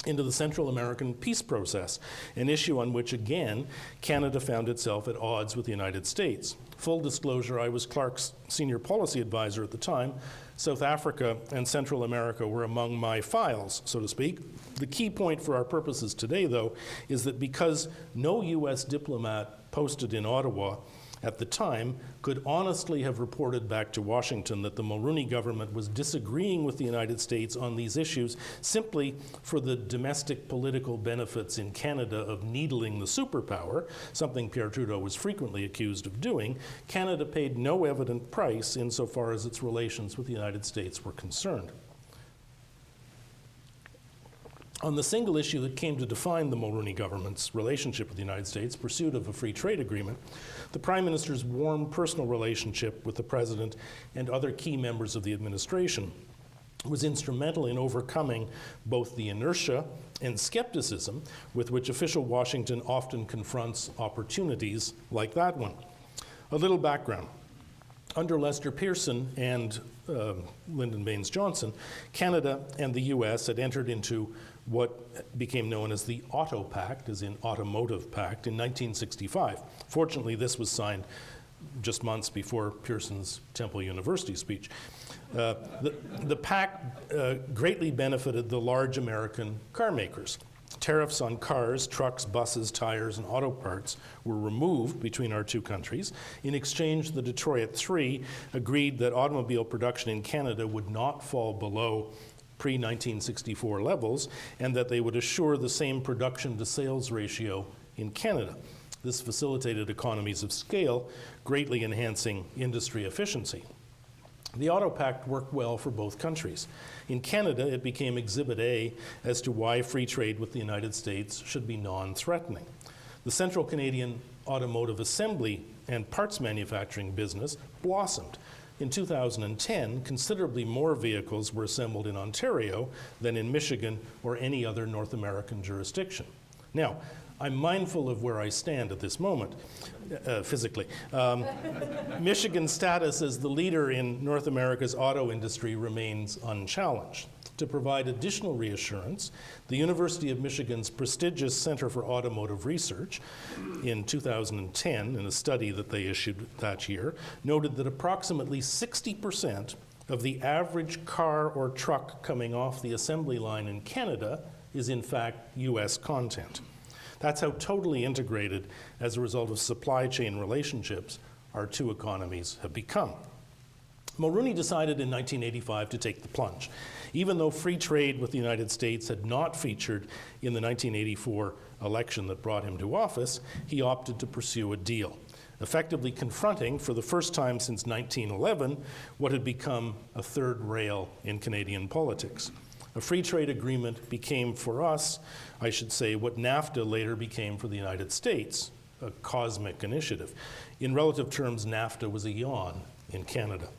into the Central American peace process, an issue on which, again, Canada found itself at odds with the United States. Full disclosure, I was Clark's senior policy advisor at the time. South Africa and Central America were among my files, so to speak. The key point for our purposes today, though, is that because no U.S. diplomat posted in Ottawa at the time could honestly have reported back to Washington that the Mulroney government was disagreeing with the United States on these issues simply for the domestic political benefits in Canada of needling the superpower, something Pierre Trudeau was frequently accused of doing, Canada paid no evident price insofar as its relations with the United States were concerned. On the single issue that came to define the Mulroney government's relationship with the United States, pursuit of a free trade agreement, the Prime Minister's warm personal relationship with the President and other key members of the administration was instrumental in overcoming both the inertia and skepticism with which official Washington often confronts opportunities like that one. A little background. Under Lester Pearson and Lyndon Baines Johnson, Canada and the US had entered into what became known as the Auto Pact, as in Automotive Pact, in 1965. Fortunately, this was signed just months before Pearson's Temple University speech. The pact greatly benefited the large American car makers. Tariffs on cars, trucks, buses, tires, and auto parts were removed between our two countries. In exchange, the Detroit Three agreed that automobile production in Canada would not fall below pre-1964 levels, and that they would assure the same production-to-sales ratio in Canada. This facilitated economies of scale, greatly enhancing industry efficiency. The Auto Pact worked well for both countries. In Canada, it became Exhibit A as to why free trade with the United States should be non-threatening. The Central Canadian automotive assembly and parts manufacturing business blossomed. In 2010, considerably more vehicles were assembled in Ontario than in Michigan or any other North American jurisdiction. Now, I'm mindful of where I stand at this moment, physically. Michigan's status as the leader in North America's auto industry remains unchallenged. To provide additional reassurance, the University of Michigan's prestigious Center for Automotive Research in 2010, in a study that they issued that year, noted that approximately 60% of the average car or truck coming off the assembly line in Canada is in fact US content. That's how totally integrated, as a result of supply chain relationships, our two economies have become. Mulroney decided in 1985 to take the plunge. Even though free trade with the United States had not featured in the 1984 election that brought him to office, he opted to pursue a deal, effectively confronting, for the first time since 1911, what had become a third rail in Canadian politics. A free trade agreement became for us, I should say, what NAFTA later became for the United States, a cosmic initiative. In relative terms, NAFTA was a yawn in Canada.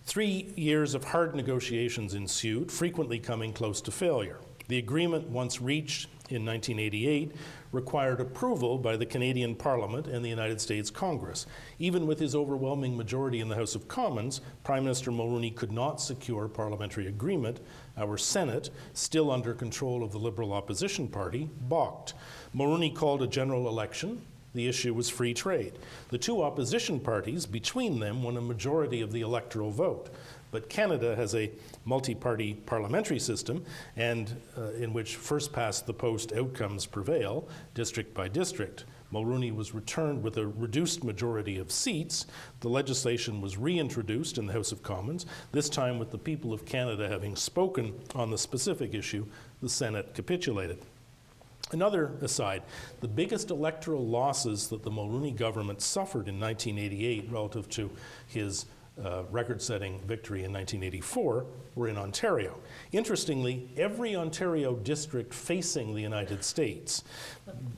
3 years of hard negotiations ensued, frequently coming close to failure. The agreement, once reached in 1988 required approval by the Canadian Parliament and the United States Congress. Even with his overwhelming majority in the House of Commons, Prime Minister Mulroney could not secure parliamentary agreement. Our Senate, still under control of the Liberal Opposition Party, balked. Mulroney called a general election. The issue was free trade. The two opposition parties, between them, won a majority of the electoral vote. But Canada has a multi-party parliamentary system, and in which first-past-the-post outcomes prevail, district by district. Mulroney was returned with a reduced majority of seats. The legislation was reintroduced in the House of Commons, this time with the people of Canada having spoken on the specific issue. The Senate capitulated. Another aside, the biggest electoral losses that the Mulroney government suffered in 1988 relative to his record-setting victory in 1984 were in Ontario. Interestingly, every Ontario district facing the United States,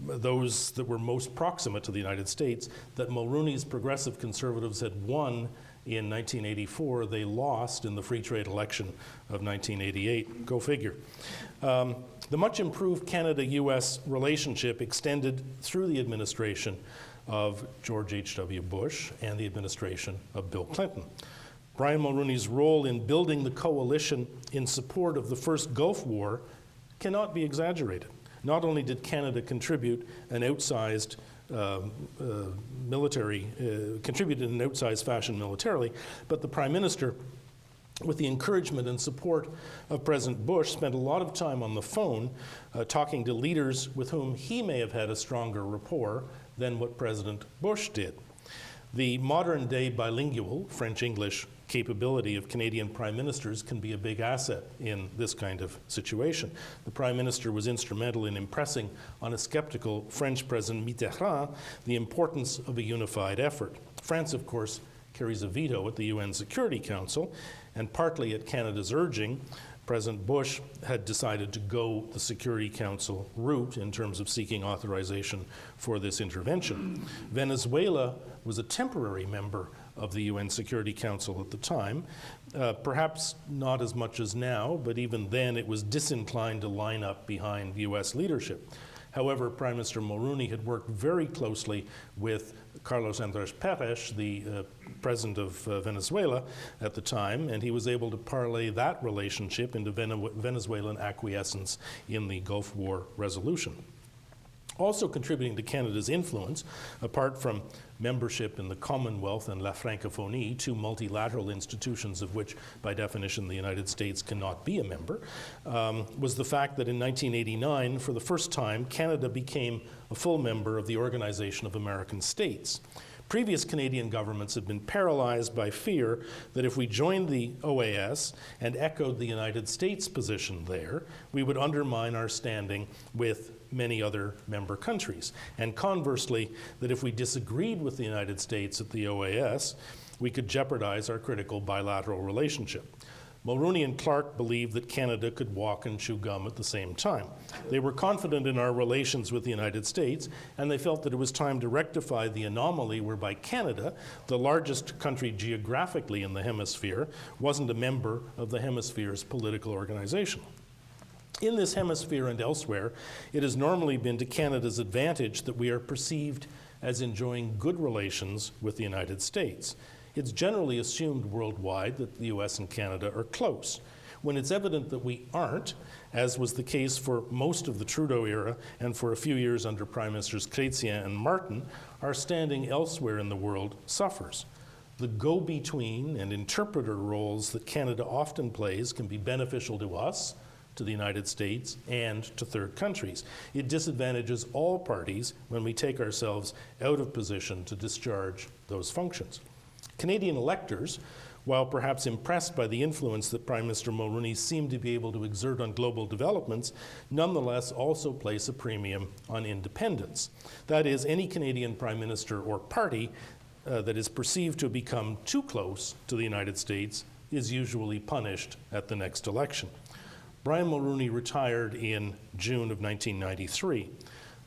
those that were most proximate to the United States, that Mulroney's Progressive Conservatives had won in 1984, they lost in the free trade election of 1988. Go figure. The much improved Canada-US relationship extended through the administration of George H.W. Bush and the administration of Bill Clinton. Brian Mulroney's role in building the coalition in support of the first Gulf War cannot be exaggerated. Not only did Canada contribute an outsized contributed in an outsized fashion militarily, but the Prime Minister, with the encouragement and support of President Bush, spent a lot of time on the phone talking to leaders with whom he may have had a stronger rapport than what President Bush did. The modern-day bilingual French-English capability of Canadian prime ministers can be a big asset in this kind of situation. The Prime Minister was instrumental in impressing on a skeptical French President Mitterrand the importance of a unified effort. France, of course, carries a veto at the UN Security Council, and partly at Canada's urging, President Bush had decided to go the Security Council route in terms of seeking authorization for this intervention. Venezuela was a temporary member of the UN Security Council at the time, perhaps not as much as now, but even then it was disinclined to line up behind US leadership. However, Prime Minister Mulroney had worked very closely with Carlos Andrés Pérez, the president of Venezuela at the time, and he was able to parlay that relationship into Venezuelan acquiescence in the Gulf War resolution. Also contributing to Canada's influence, apart from membership in the Commonwealth and La Francophonie, two multilateral institutions of which, by definition, the United States cannot be a member, was the fact that in 1989, for the first time, Canada became a full member of the Organization of American States. Previous Canadian governments had been paralyzed by fear that if we joined the OAS and echoed the United States position there, we would undermine our standing with many other member countries. And conversely, that if we disagreed with the United States at the OAS, we could jeopardize our critical bilateral relationship. Mulroney and Clark believed that Canada could walk and chew gum at the same time. They were confident in our relations with the United States, and they felt that it was time to rectify the anomaly whereby Canada, the largest country geographically in the hemisphere, wasn't a member of the hemisphere's political organization. In this hemisphere and elsewhere, it has normally been to Canada's advantage that we are perceived as enjoying good relations with the United States. It's generally assumed worldwide that the US and Canada are close. When it's evident that we aren't, as was the case for most of the Trudeau era and for a few years under Prime Ministers Chrétien and Martin, our standing elsewhere in the world suffers. The go-between and interpreter roles that Canada often plays can be beneficial to us, to the United States, and to third countries. It disadvantages all parties when we take ourselves out of position to discharge those functions. Canadian electors, while perhaps impressed by the influence that Prime Minister Mulroney seemed to be able to exert on global developments, nonetheless also place a premium on independence. That is, any Canadian Prime Minister or party that is perceived to have become too close to the United States is usually punished at the next election. Brian Mulroney retired in June of 1993.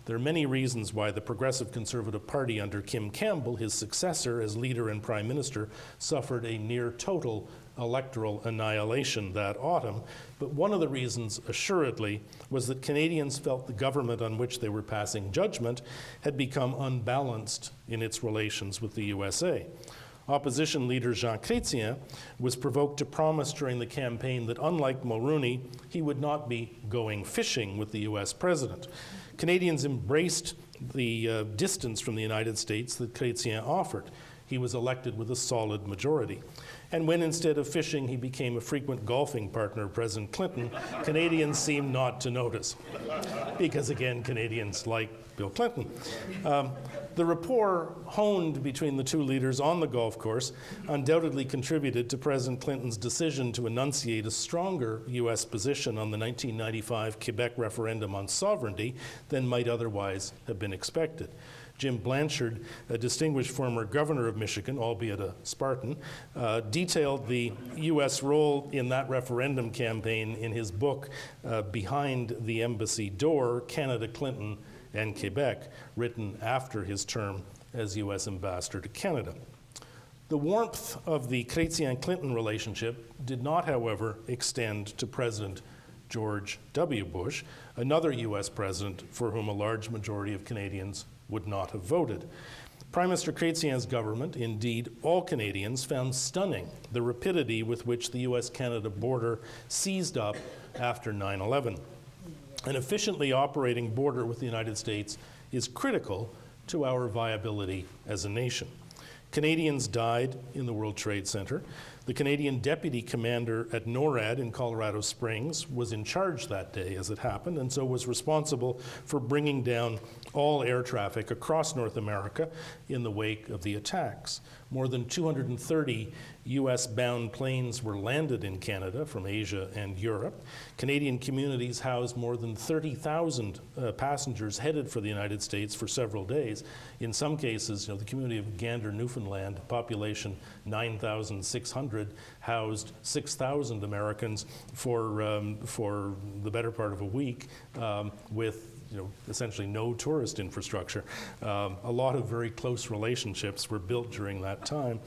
There are many reasons why the Progressive Conservative Party under Kim Campbell, his successor as leader and prime minister, suffered a near total electoral annihilation that autumn. But one of the reasons, assuredly, was that Canadians felt the government on which they were passing judgment had become unbalanced in its relations with the USA. Opposition leader Jean Chrétien was provoked to promise during the campaign that, unlike Mulroney, he would not be going fishing with the US president. Canadians embraced the distance from the United States that Chrétien offered. He was elected with a solid majority. And when instead of fishing he became a frequent golfing partner of President Clinton, Canadians seemed not to notice. Because again, Canadians like Bill Clinton. The rapport honed between the two leaders on the golf course undoubtedly contributed to President Clinton's decision to enunciate a stronger U.S. position on the 1995 Quebec referendum on sovereignty than might otherwise have been expected. Jim Blanchard, a distinguished former governor of Michigan, albeit a Spartan, detailed the U.S. role in that referendum campaign in his book, Behind the Embassy Door, Canada, Clinton, and Quebec, written after his term as U.S. ambassador to Canada. The warmth of the Chrétien-Clinton relationship did not, however, extend to President George W. Bush, another U.S. president for whom a large majority of Canadians would not have voted. Prime Minister Chrétien's government, indeed all Canadians, found stunning the rapidity with which the US-Canada border seized up after 9/11. An efficiently operating border with the United States is critical to our viability as a nation. Canadians died in the World Trade Center. The Canadian deputy commander at NORAD in Colorado Springs was in charge that day as it happened, and so was responsible for bringing down all air traffic across North America in the wake of the attacks. More than 230 US-bound planes were landed in Canada from Asia and Europe. Canadian communities housed more than 30,000 passengers headed for the United States for several days. In some cases, the community of Gander, Newfoundland, population 9,600, housed 6,000 Americans for the better part of a week with essentially no tourist infrastructure. A lot of very close relationships were built during that time.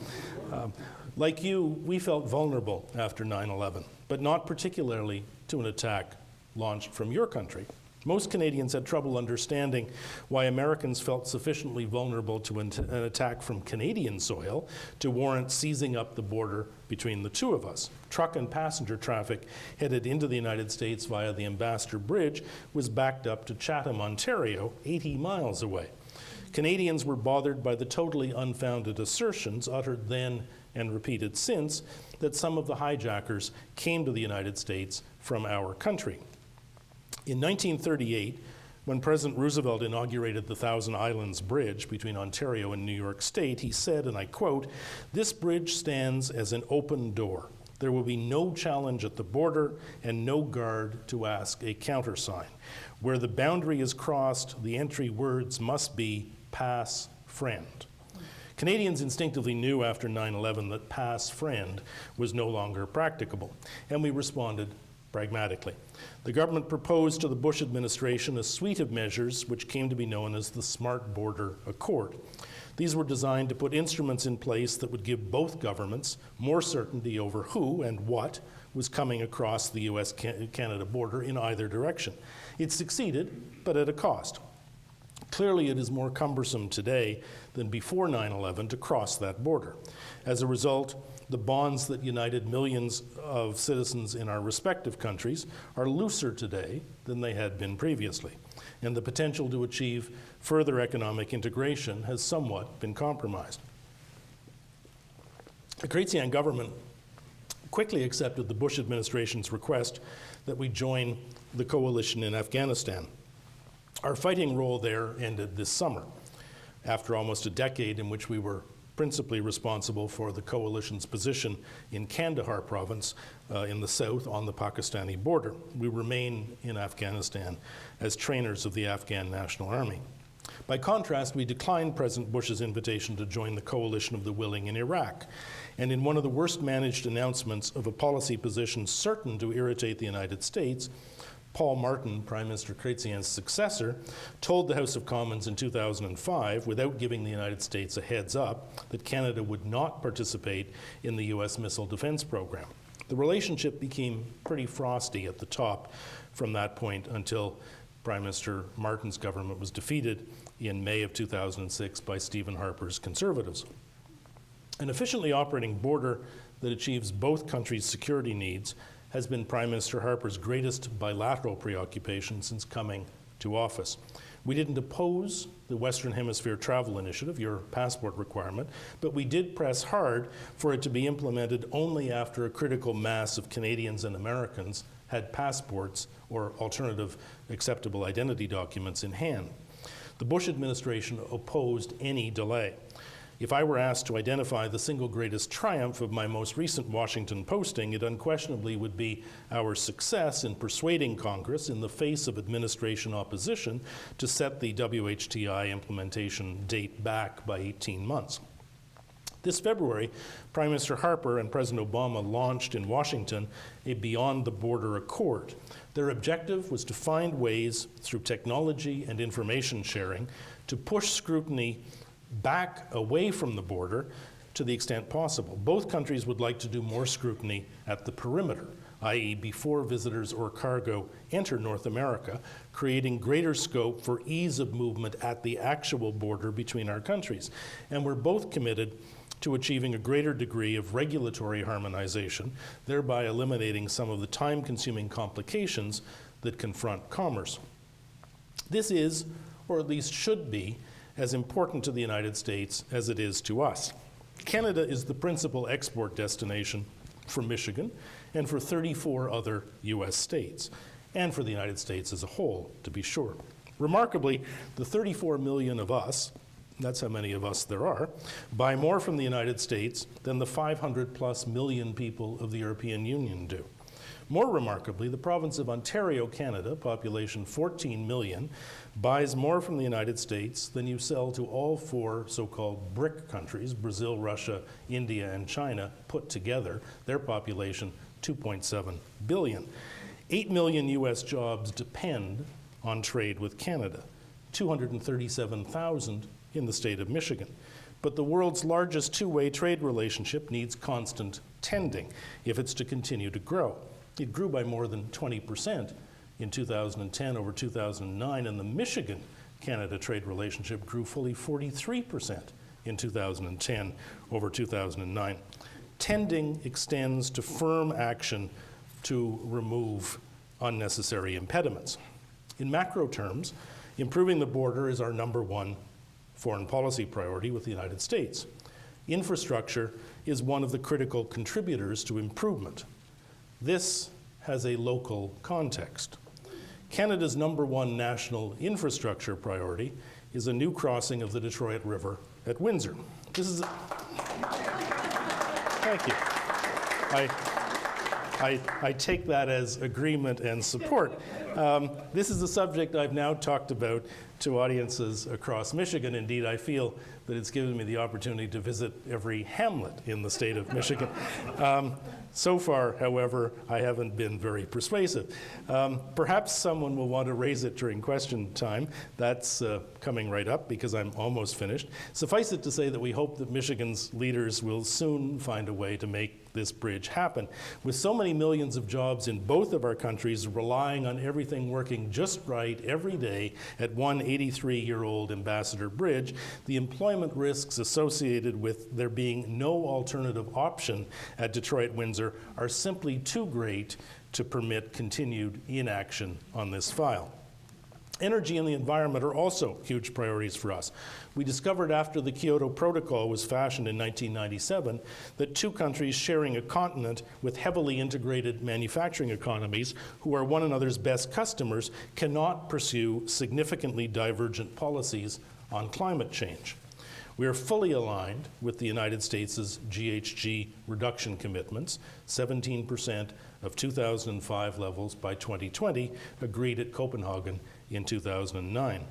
Like you, we felt vulnerable after 9/11, but not particularly to an attack launched from your country. Most Canadians had trouble understanding why Americans felt sufficiently vulnerable to an attack from Canadian soil to warrant seizing up the border between the two of us. Truck and passenger traffic headed into the United States via the Ambassador Bridge was backed up to Chatham, Ontario, 80 miles away. Canadians were bothered by the totally unfounded assertions uttered then and repeated since that some of the hijackers came to the United States from our country. In 1938, when President Roosevelt inaugurated the Thousand Islands Bridge between Ontario and New York State, he said, and I quote, "This bridge stands as an open door. There will be no challenge at the border and no guard to ask a countersign. Where the boundary is crossed, the entry words must be pass friend." Canadians instinctively knew after 9/11 that pass friend was no longer practicable, and we responded pragmatically. The government proposed to the Bush administration a suite of measures which came to be known as the Smart Border Accord. These were designed to put instruments in place that would give both governments more certainty over who and what was coming across the US-Canada border in either direction. It succeeded, but at a cost. Clearly, it is more cumbersome today than before 9/11 to cross that border. As a result, the bonds that united millions of citizens in our respective countries are looser today than they had been previously, and the potential to achieve further economic integration has somewhat been compromised. The Chrétien government quickly accepted the Bush administration's request that we join the coalition in Afghanistan. Our fighting role there ended this summer, after almost a decade in which we were principally responsible for the coalition's position in Kandahar province in the south on the Pakistani border. We remain in Afghanistan as trainers of the Afghan National Army. By contrast, we declined President Bush's invitation to join the coalition of the willing in Iraq. And in one of the worst managed announcements of a policy position certain to irritate the United States, Paul Martin, Prime Minister Chrétien's successor, told the House of Commons in 2005, without giving the United States a heads up, that Canada would not participate in the US missile defense program. The relationship became pretty frosty at the top from that point until Prime Minister Martin's government was defeated in May of 2006 by Stephen Harper's Conservatives. An efficiently operating border that achieves both countries' security needs has been Prime Minister Harper's greatest bilateral preoccupation since coming to office. We didn't oppose the Western Hemisphere Travel Initiative, your passport requirement, but we did press hard for it to be implemented only after a critical mass of Canadians and Americans had passports or alternative acceptable identity documents in hand. The Bush administration opposed any delay. If I were asked to identify the single greatest triumph of my most recent Washington posting, it unquestionably would be our success in persuading Congress, in the face of administration opposition, to set the WHTI implementation date back by 18 months. This February, Prime Minister Harper and President Obama launched in Washington a Beyond the Border Accord. Their objective was to find ways, through technology and information sharing, to push scrutiny back away from the border to the extent possible. Both countries would like to do more scrutiny at the perimeter, i.e. before visitors or cargo enter North America, creating greater scope for ease of movement at the actual border between our countries. And we're both committed to achieving a greater degree of regulatory harmonization, thereby eliminating some of the time-consuming complications that confront commerce. This is, or at least should be, as important to the United States as it is to us. Canada is the principal export destination for Michigan and for 34 other US states, and for the United States as a whole, to be sure. Remarkably, the 34 million of us, that's how many of us there are, buy more from the United States than the 500+ million people of the European Union do. More remarkably, the province of Ontario, Canada, population 14 million, buys more from the United States than you sell to all four so-called BRIC countries, Brazil, Russia, India, and China, put together, their population 2.7 billion. 8 million US jobs depend on trade with Canada, 237,000 in the state of Michigan. But the world's largest two-way trade relationship needs constant tending if it's to continue to grow. It grew by more than 20% in 2010 over 2009, and the Michigan-Canada trade relationship grew fully 43% in 2010 over 2009. Tending extends to firm action to remove unnecessary impediments. In macro terms, improving the border is our #1 foreign policy priority with the United States. Infrastructure is one of the critical contributors to improvement. This has a local context. Canada's #1 national infrastructure priority is a new crossing of the Detroit River at Windsor. This is thank you. I take that as agreement and support. This is a subject I've now talked about to audiences across Michigan. Indeed, I feel that it's given me the opportunity to visit every hamlet in the state of Michigan. So far, however, I haven't been very persuasive. Perhaps someone will want to raise it during question time. That's coming right up because I'm almost finished. Suffice it to say that we hope that Michigan's leaders will soon find a way to make this bridge happen. With so many millions of jobs in both of our countries relying on everything working just right every day at one 83-year-old Ambassador Bridge, the employment risks associated with there being no alternative option at Detroit Windsor are simply too great to permit continued inaction on this file. Energy and the environment are also huge priorities for us. We discovered after the Kyoto Protocol was fashioned in 1997 that two countries sharing a continent with heavily integrated manufacturing economies who are one another's best customers cannot pursue significantly divergent policies on climate change. We are fully aligned with the United States' GHG reduction commitments, 17% of 2005 levels by 2020, agreed at Copenhagen in 2009.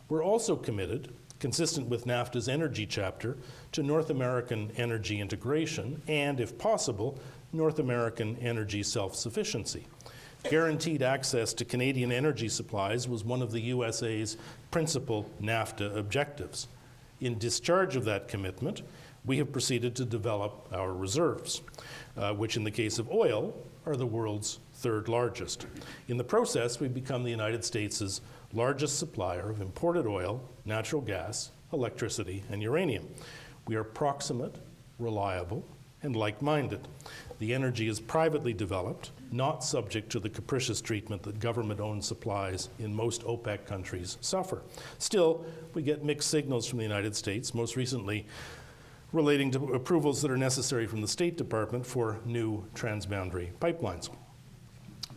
We're also committed, consistent with NAFTA's energy chapter, to North American energy integration and, if possible, North American energy self-sufficiency. Guaranteed access to Canadian energy supplies was one of the USA's principal NAFTA objectives. In discharge of that commitment, we have proceeded to develop our reserves, which in the case of oil are the world's third largest. In the process, we've become the United States' largest supplier of imported oil, natural gas, electricity, and uranium. We are proximate, reliable, and like-minded. The energy is privately developed, not subject to the capricious treatment that government-owned supplies in most OPEC countries suffer. Still, we get mixed signals from the United States, most recently relating to approvals that are necessary from the State Department for new transboundary pipelines.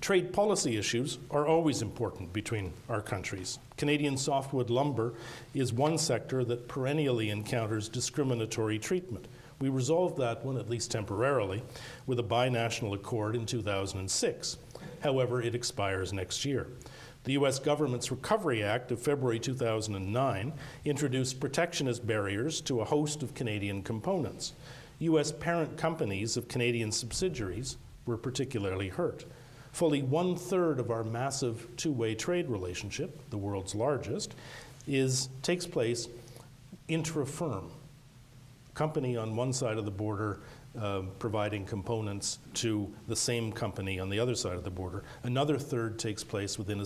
Trade policy issues are always important between our countries. Canadian softwood lumber is one sector that perennially encounters discriminatory treatment. We resolved that one, at least temporarily, with a binational accord in 2006. However, it expires next year. The U.S. government's Recovery Act of February 2009 introduced protectionist barriers to a host of Canadian components. U.S. parent companies of Canadian subsidiaries were particularly hurt. Fully 1/3 of our massive two-way trade relationship, the world's largest, takes place intra-firm. Company on one side of the border providing components to the same company on the other side of the border. Another third takes place within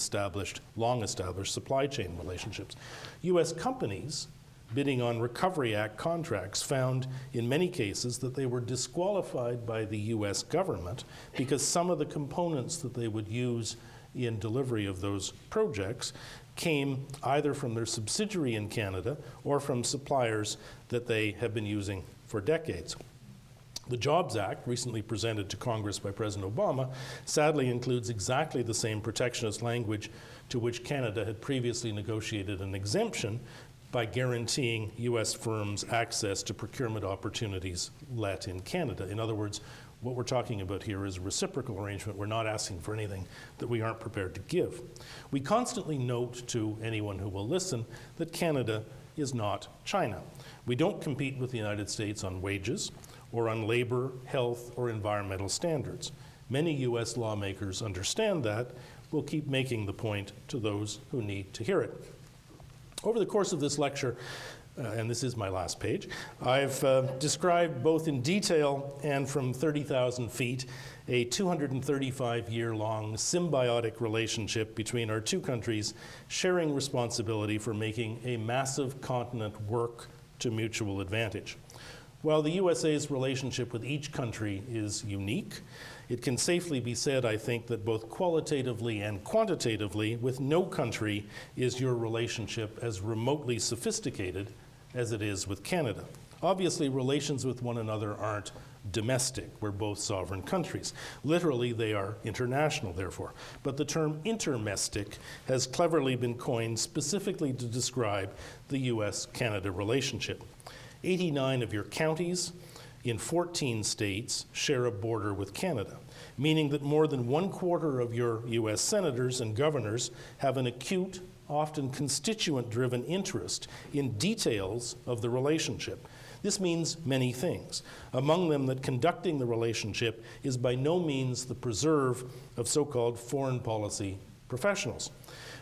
long-established supply chain relationships. U.S. companies bidding on Recovery Act contracts found in many cases that they were disqualified by the U.S. government because some of the components that they would use in delivery of those projects came either from their subsidiary in Canada or from suppliers that they have been using for decades. The Jobs Act, recently presented to Congress by President Obama, sadly includes exactly the same protectionist language to which Canada had previously negotiated an exemption by guaranteeing U.S. firms access to procurement opportunities let in Canada. In other words, what we're talking about here is a reciprocal arrangement. We're not asking for anything that we aren't prepared to give. We constantly note to anyone who will listen that Canada is not China. We don't compete with the United States on wages or on labor, health, or environmental standards. Many U.S. lawmakers understand that. We'll keep making the point to those who need to hear it. Over the course of this lecture, and this is my last page, I've described both in detail and from 30,000 feet a 235-year-long symbiotic relationship between our two countries sharing responsibility for making a massive continent work to mutual advantage. While the USA's relationship with each country is unique, it can safely be said, I think, that both qualitatively and quantitatively, with no country is your relationship as remotely sophisticated as it is with Canada. Obviously, relations with one another aren't domestic. We're both sovereign countries. Literally, they are international, therefore. But the term intermestic has cleverly been coined specifically to describe the US-Canada relationship. 89 of your counties in 14 states share a border with Canada, meaning that more than 1/4 of your US senators and governors have an acute, often constituent-driven interest in details of the relationship. This means many things, among them that conducting the relationship is by no means the preserve of so-called foreign policy professionals.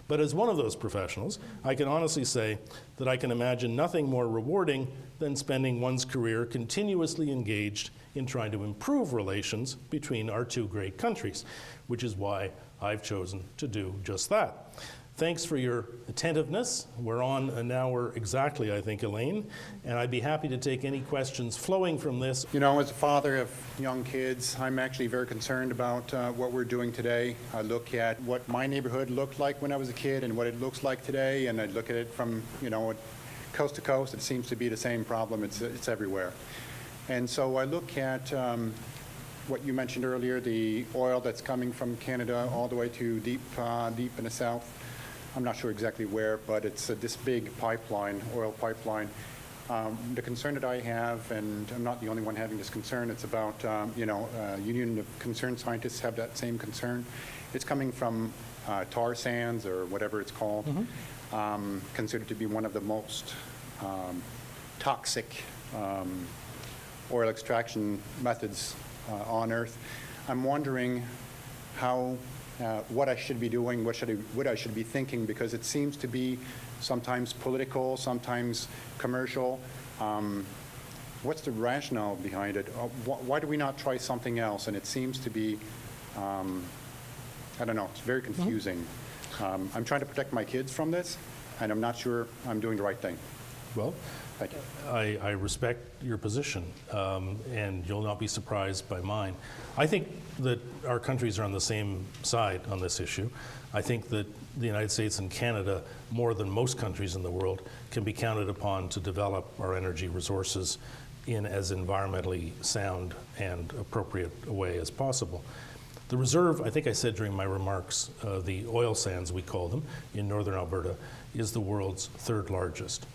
But as one of those professionals, I can honestly say that I can imagine nothing more rewarding than spending one's career continuously engaged in trying to improve relations between our two great countries, which is why I've chosen to do just that. Thanks for your attentiveness. We're on an hour exactly, I think, Elaine, and I'd be happy to take any questions flowing from this. You know, as a father of young kids, I'm actually very concerned about what we're doing today. I look at what my neighborhood looked like when I was a kid and what it looks like today, and I look at it from, coast to coast. It seems to be the same problem. It's everywhere. And so I look at what you mentioned earlier, the oil that's coming from Canada all the way to deep in the south. I'm not sure exactly where, but it's this big pipeline, oil pipeline. The concern that I have, and I'm not the only one having this concern, it's about, Union of Concerned Scientists have that same concern. It's coming from tar sands or whatever it's called, considered to be one of the most toxic oil extraction methods on Earth. I'm wondering how what I should be doing, what I should be thinking, because it seems to be sometimes political, sometimes commercial. What's the rationale behind it? Why do we not try something else? And it seems to be, I don't know, it's very confusing. I'm trying to protect my kids from this, and I'm not sure I'm doing the right thing. Well, Thank you. I respect your position, and you'll not be surprised by mine. I think that our countries are on the same side on this issue. I think that the United States and Canada, more than most countries in the world, can be counted upon to develop our energy resources in as environmentally sound and appropriate a way as possible. The reserve, I think I said during my remarks, the oil sands, we call them, in northern Alberta, is the world's third largest.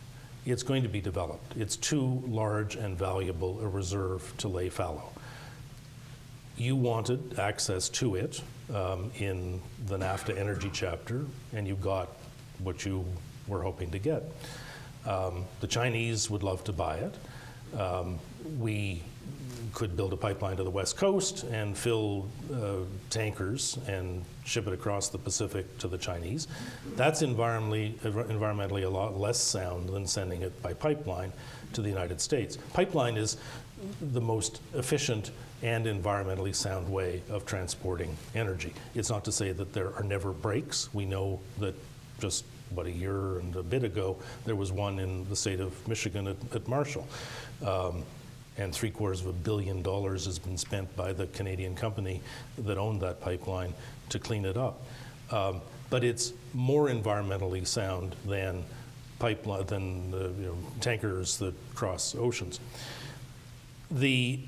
It's going to be developed. It's too large and valuable a reserve to lay fallow. You wanted access to it in the NAFTA energy chapter, and you got what you were hoping to get. The Chinese would love to buy it. We could build a pipeline to the West Coast and fill tankers and ship it across the Pacific to the Chinese. That's environmentally a lot less sound than sending it by pipeline to the United States. Pipeline is the most efficient and environmentally sound way of transporting energy. It's not to say that there are never breaks. We know that just about a year and a bit ago, there was one in the state of Michigan at Marshall. And $750 million has been spent by the Canadian company that owned that pipeline to clean it up. But it's more environmentally sound than tankers that cross oceans. The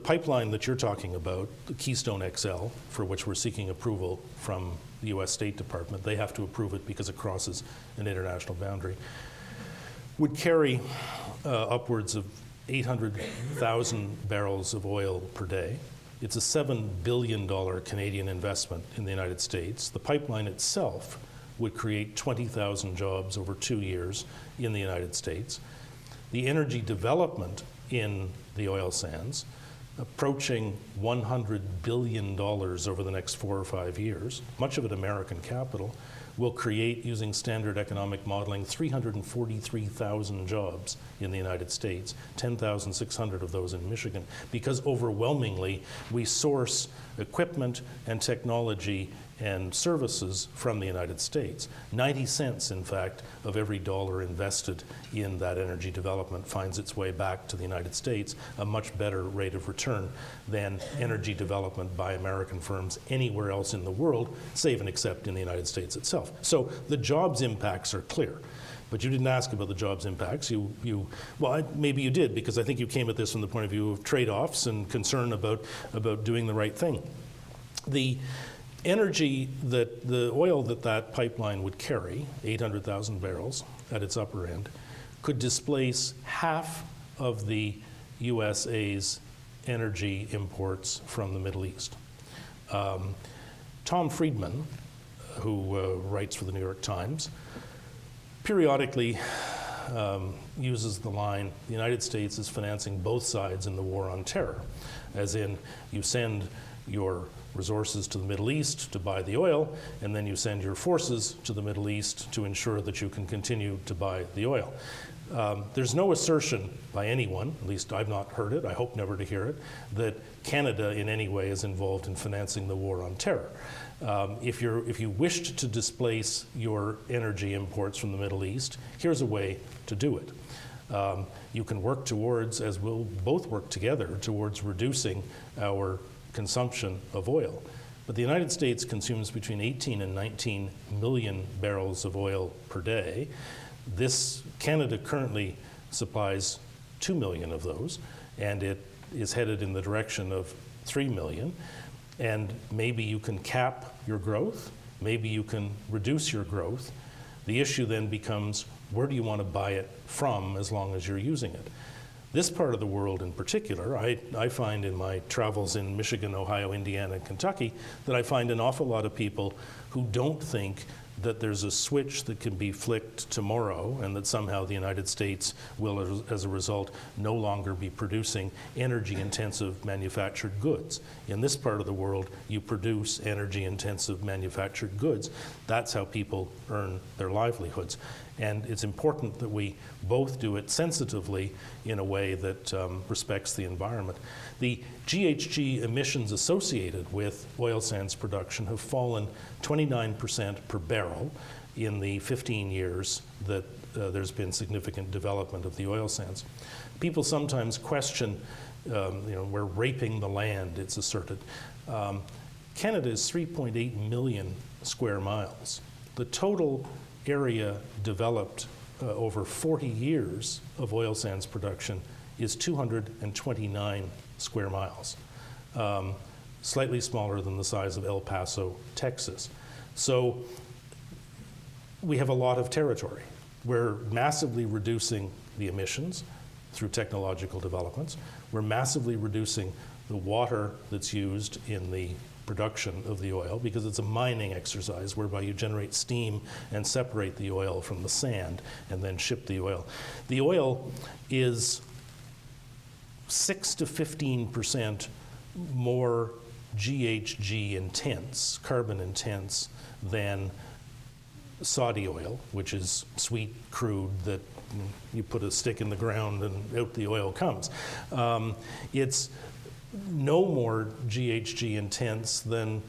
pipeline that you're talking about, the Keystone XL, for which we're seeking approval from the U.S. State Department, they have to approve it because it crosses an international boundary, would carry upwards of 800,000 barrels of oil per day. It's a $7 billion Canadian investment in the United States. The pipeline itself would create 20,000 jobs over 2 years in the United States. The energy development in the oil sands, approaching $100 billion over the next 4 or 5 years, much of it American capital, will create, using standard economic modeling, 343,000 jobs in the United States, 10,600 of those in Michigan, because overwhelmingly we source equipment and technology and services from the United States. 90 cents, in fact, of every dollar invested in that energy development finds its way back to the United States, a much better rate of return than energy development by American firms anywhere else in the world, save and except in the United States itself. So the jobs impacts are clear. But you didn't ask about the jobs impacts. Maybe you did, because I think you came at this from the point of view of trade-offs and concern about doing the right thing. The energy the oil that pipeline would carry, 800,000 barrels at its upper end, could displace half of the USA's energy imports from the Middle East. Tom Friedman, who writes for the New York Times, periodically uses the line, the United States is financing both sides in the war on terror, as in you send your resources to the Middle East to buy the oil, and then you send your forces to the Middle East to ensure that you can continue to buy the oil. There's no assertion by anyone, at least I've not heard it, I hope never to hear it, that Canada in any way is involved in financing the war on terror. If you wished to displace your energy imports from the Middle East, here's a way to do it. You can work towards, as we'll both work together, towards reducing our consumption of oil. But the United States consumes between 18 and 19 million barrels of oil per day. Canada currently supplies 2 million of those, and it is headed in the direction of 3 million. And maybe you can cap your growth, maybe you can reduce your growth. The issue then becomes, where do you want to buy it from as long as you're using it? This part of the world in particular, I find in my travels in Michigan, Ohio, Indiana, and Kentucky, that I find an awful lot of people who don't think that there's a switch that can be flicked tomorrow and that somehow the United States will, as a result, no longer be producing energy-intensive manufactured goods. In this part of the world, you produce energy-intensive manufactured goods. That's how people earn their livelihoods. And it's important that we both do it sensitively in a way that respects the environment. The GHG emissions associated with oil sands production have fallen 29% per barrel in the 15 years that there's been significant development of the oil sands. People sometimes question, we're raping the land, it's asserted. Canada is 3.8 million square miles. The total area developed over 40 years of oil sands production is 229 square miles, slightly smaller than the size of El Paso, Texas. So we have a lot of territory. We're massively reducing the emissions through technological developments. We're massively reducing the water that's used in the production of the oil, because it's a mining exercise whereby you generate steam and separate the oil from the sand and then ship the oil. The oil is 6 to 15% more GHG intense, carbon intense, than Saudi oil, which is sweet crude that you put a stick in the ground and out the oil comes. It's no more GHG intense than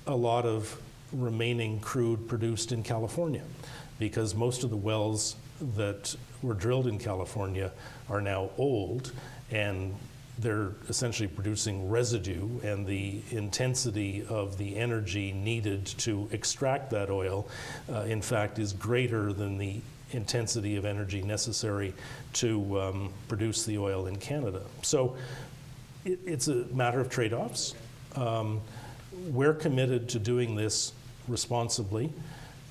a lot of remaining crude produced in California, because most of the wells that were drilled in California are now old, and they're essentially producing residue, and the intensity of the energy needed to extract that oil, in fact, is greater than the intensity of energy necessary to produce the oil in Canada. So it's a matter of trade-offs. We're committed to doing this responsibly.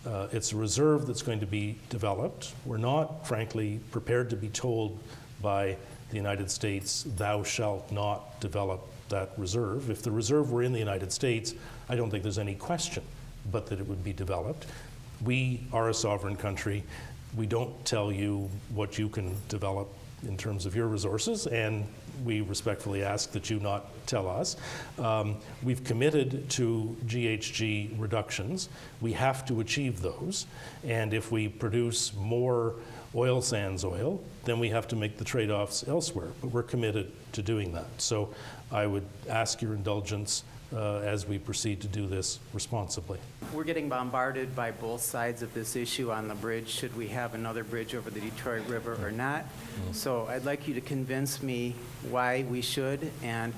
It's a reserve that's going to be developed. We're not, frankly, prepared to be told by the United States, thou shalt not develop that reserve. If the reserve were in the United States, I don't think there's any question but that it would be developed. We are a sovereign country. We don't tell you what you can develop in terms of your resources, and we respectfully ask that you not tell us. We've committed to GHG reductions. We have to achieve those, and if we produce more oil sands oil, then we have to make the trade-offs elsewhere, but we're committed to doing that. So I would ask your indulgence as we proceed to do this responsibly. We're getting bombarded by both sides of this issue on the bridge. Should we have another bridge over the Detroit River or not? So I'd like you to convince me why we should. And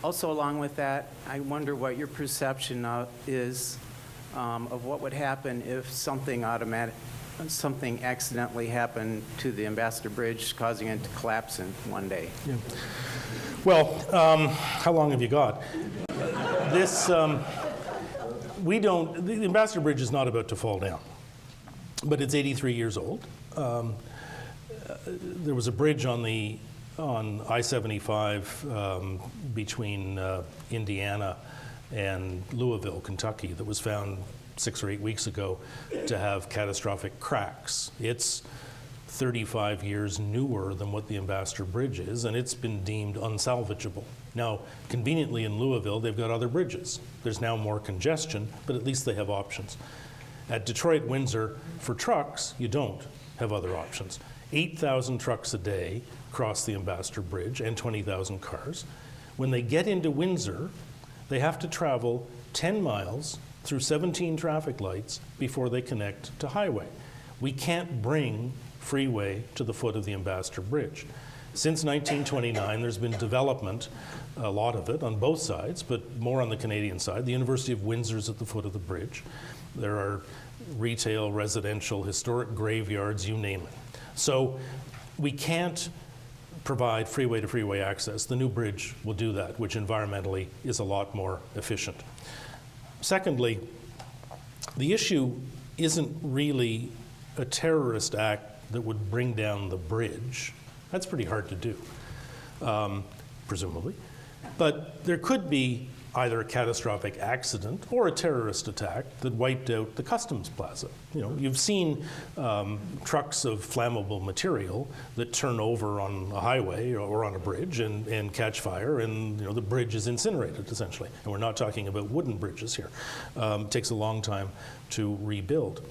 also along with that, I wonder what your perception is of what would happen if something accidentally happened to the Ambassador Bridge, causing it to collapse in one day. Yeah. Well, how long have you got? This, the Ambassador Bridge is not about to fall down, but it's 83 years old. There was a bridge on I-75 between Indiana and Louisville, Kentucky, that was found 6 or 8 weeks ago to have catastrophic cracks. It's 35 years newer than what the Ambassador Bridge is, and it's been deemed unsalvageable. Now, conveniently in Louisville, they've got other bridges. There's now more congestion, but at least they have options. At Detroit Windsor, for trucks, you don't have other options. 8,000 trucks a day cross the Ambassador Bridge and 20,000 cars. When they get into Windsor, they have to travel 10 miles through 17 traffic lights before they connect to highway. We can't bring freeway to the foot of the Ambassador Bridge. Since 1929, there's been development, a lot of it on both sides, but more on the Canadian side. The University of Windsor's at the foot of the bridge. There are retail, residential, historic graveyards, you name it. So we can't provide freeway-to-freeway access. The new bridge will do that, which environmentally is a lot more efficient. Secondly, the issue isn't really a terrorist act that would bring down the bridge. That's pretty hard to do, presumably. But there could be either a catastrophic accident or a terrorist attack that wiped out the customs plaza. You know, you've seen trucks of flammable material that turn over on a highway or on a bridge and catch fire, and the bridge is incinerated essentially. And we're not talking about wooden bridges here. It takes a long time to rebuild.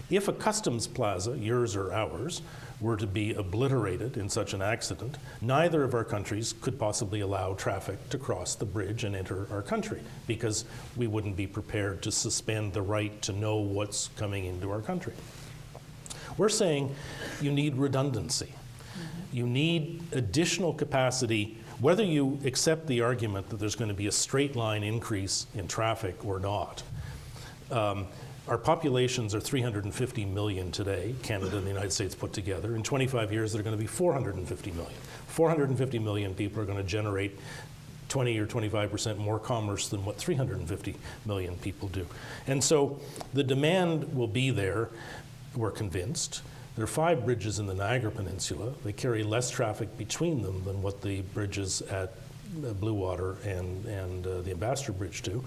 If a customs plaza, yours or ours, were to be obliterated in such an accident, neither of our countries could possibly allow traffic to cross the bridge and enter our country, because we wouldn't be prepared to suspend the right to know what's coming into our country. We're saying you need redundancy. You need additional capacity, whether you accept the argument that there's going to be a straight line increase in traffic or not. Our populations are 350 million today, Canada and the United States put together. In 25 years, they're going to be 450 million. 450 million people are going to generate 20 or 25% more commerce than what 350 million people do. And so the demand will be there, we're convinced. There are 5 bridges in the Niagara Peninsula. They carry less traffic between them than what the bridges at Blue Water and the Ambassador Bridge do,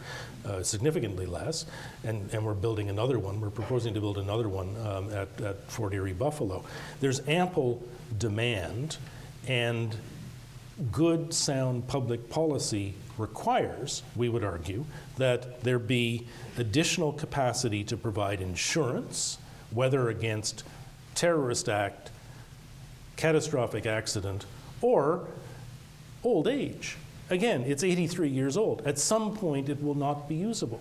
significantly less, and we're building another one. We're proposing to build another one at Fort Erie Buffalo. There's ample demand, and good, sound public policy requires, we would argue, that there be additional capacity to provide insurance, whether against terrorist act, catastrophic accident, or old age. Again, it's 83 years old. At some point, it will not be usable.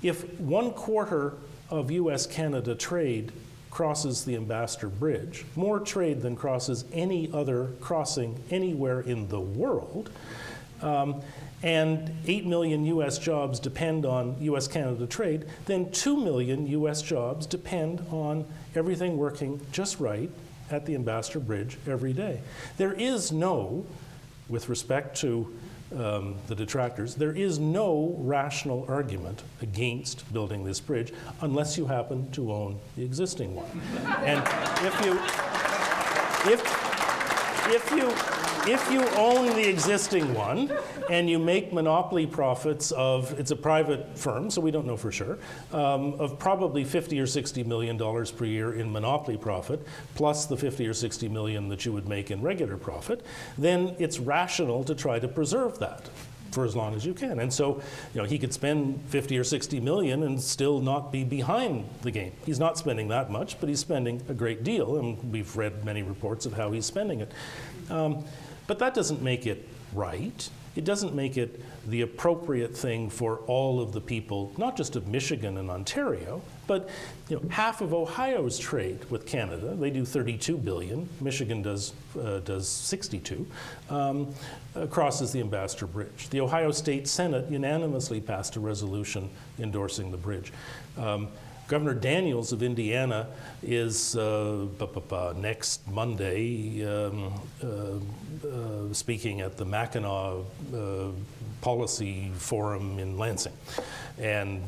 If 1/4 of US-Canada trade crosses the Ambassador Bridge, more trade than crosses any other crossing anywhere in the world, and 8 million US jobs depend on US-Canada trade, then 2 million US jobs depend on everything working just right at the Ambassador Bridge every day. There is no, with respect to the detractors, there is no rational argument against building this bridge unless you happen to own the existing one. And if you own the existing one and you make monopoly profits of, it's a private firm, so we don't know for sure, of probably $50 or $60 million per year in monopoly profit, plus the 50 or 60 million that you would make in regular profit, then it's rational to try to preserve that for as long as you can. And so, he could spend 50 or 60 million and still not be behind the game. He's not spending that much, but he's spending a great deal, and we've read many reports of how he's spending it. But that doesn't make it right. It doesn't make it the appropriate thing for all of the people, not just of Michigan and Ontario, but half of Ohio's trade with Canada. They do 32 billion. Michigan does 62. Crosses the Ambassador Bridge. The Ohio State Senate unanimously passed a resolution endorsing the bridge. Governor Daniels of Indiana is next Monday speaking at the Mackinac Policy Forum in Lansing. And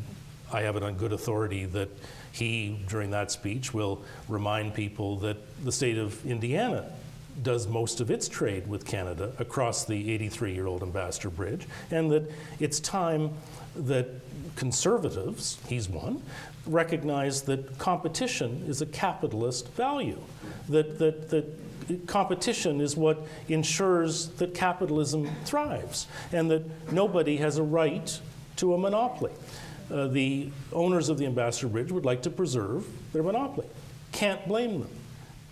I have it on good authority that he, during that speech, will remind people that the state of Indiana does most of its trade with Canada across the 83-year-old Ambassador Bridge, and that it's time that conservatives, he's one, recognize that competition is a capitalist value, that competition is what ensures that capitalism thrives, and that nobody has a right to a monopoly. The owners of the Ambassador Bridge would like to preserve their monopoly. Can't blame them.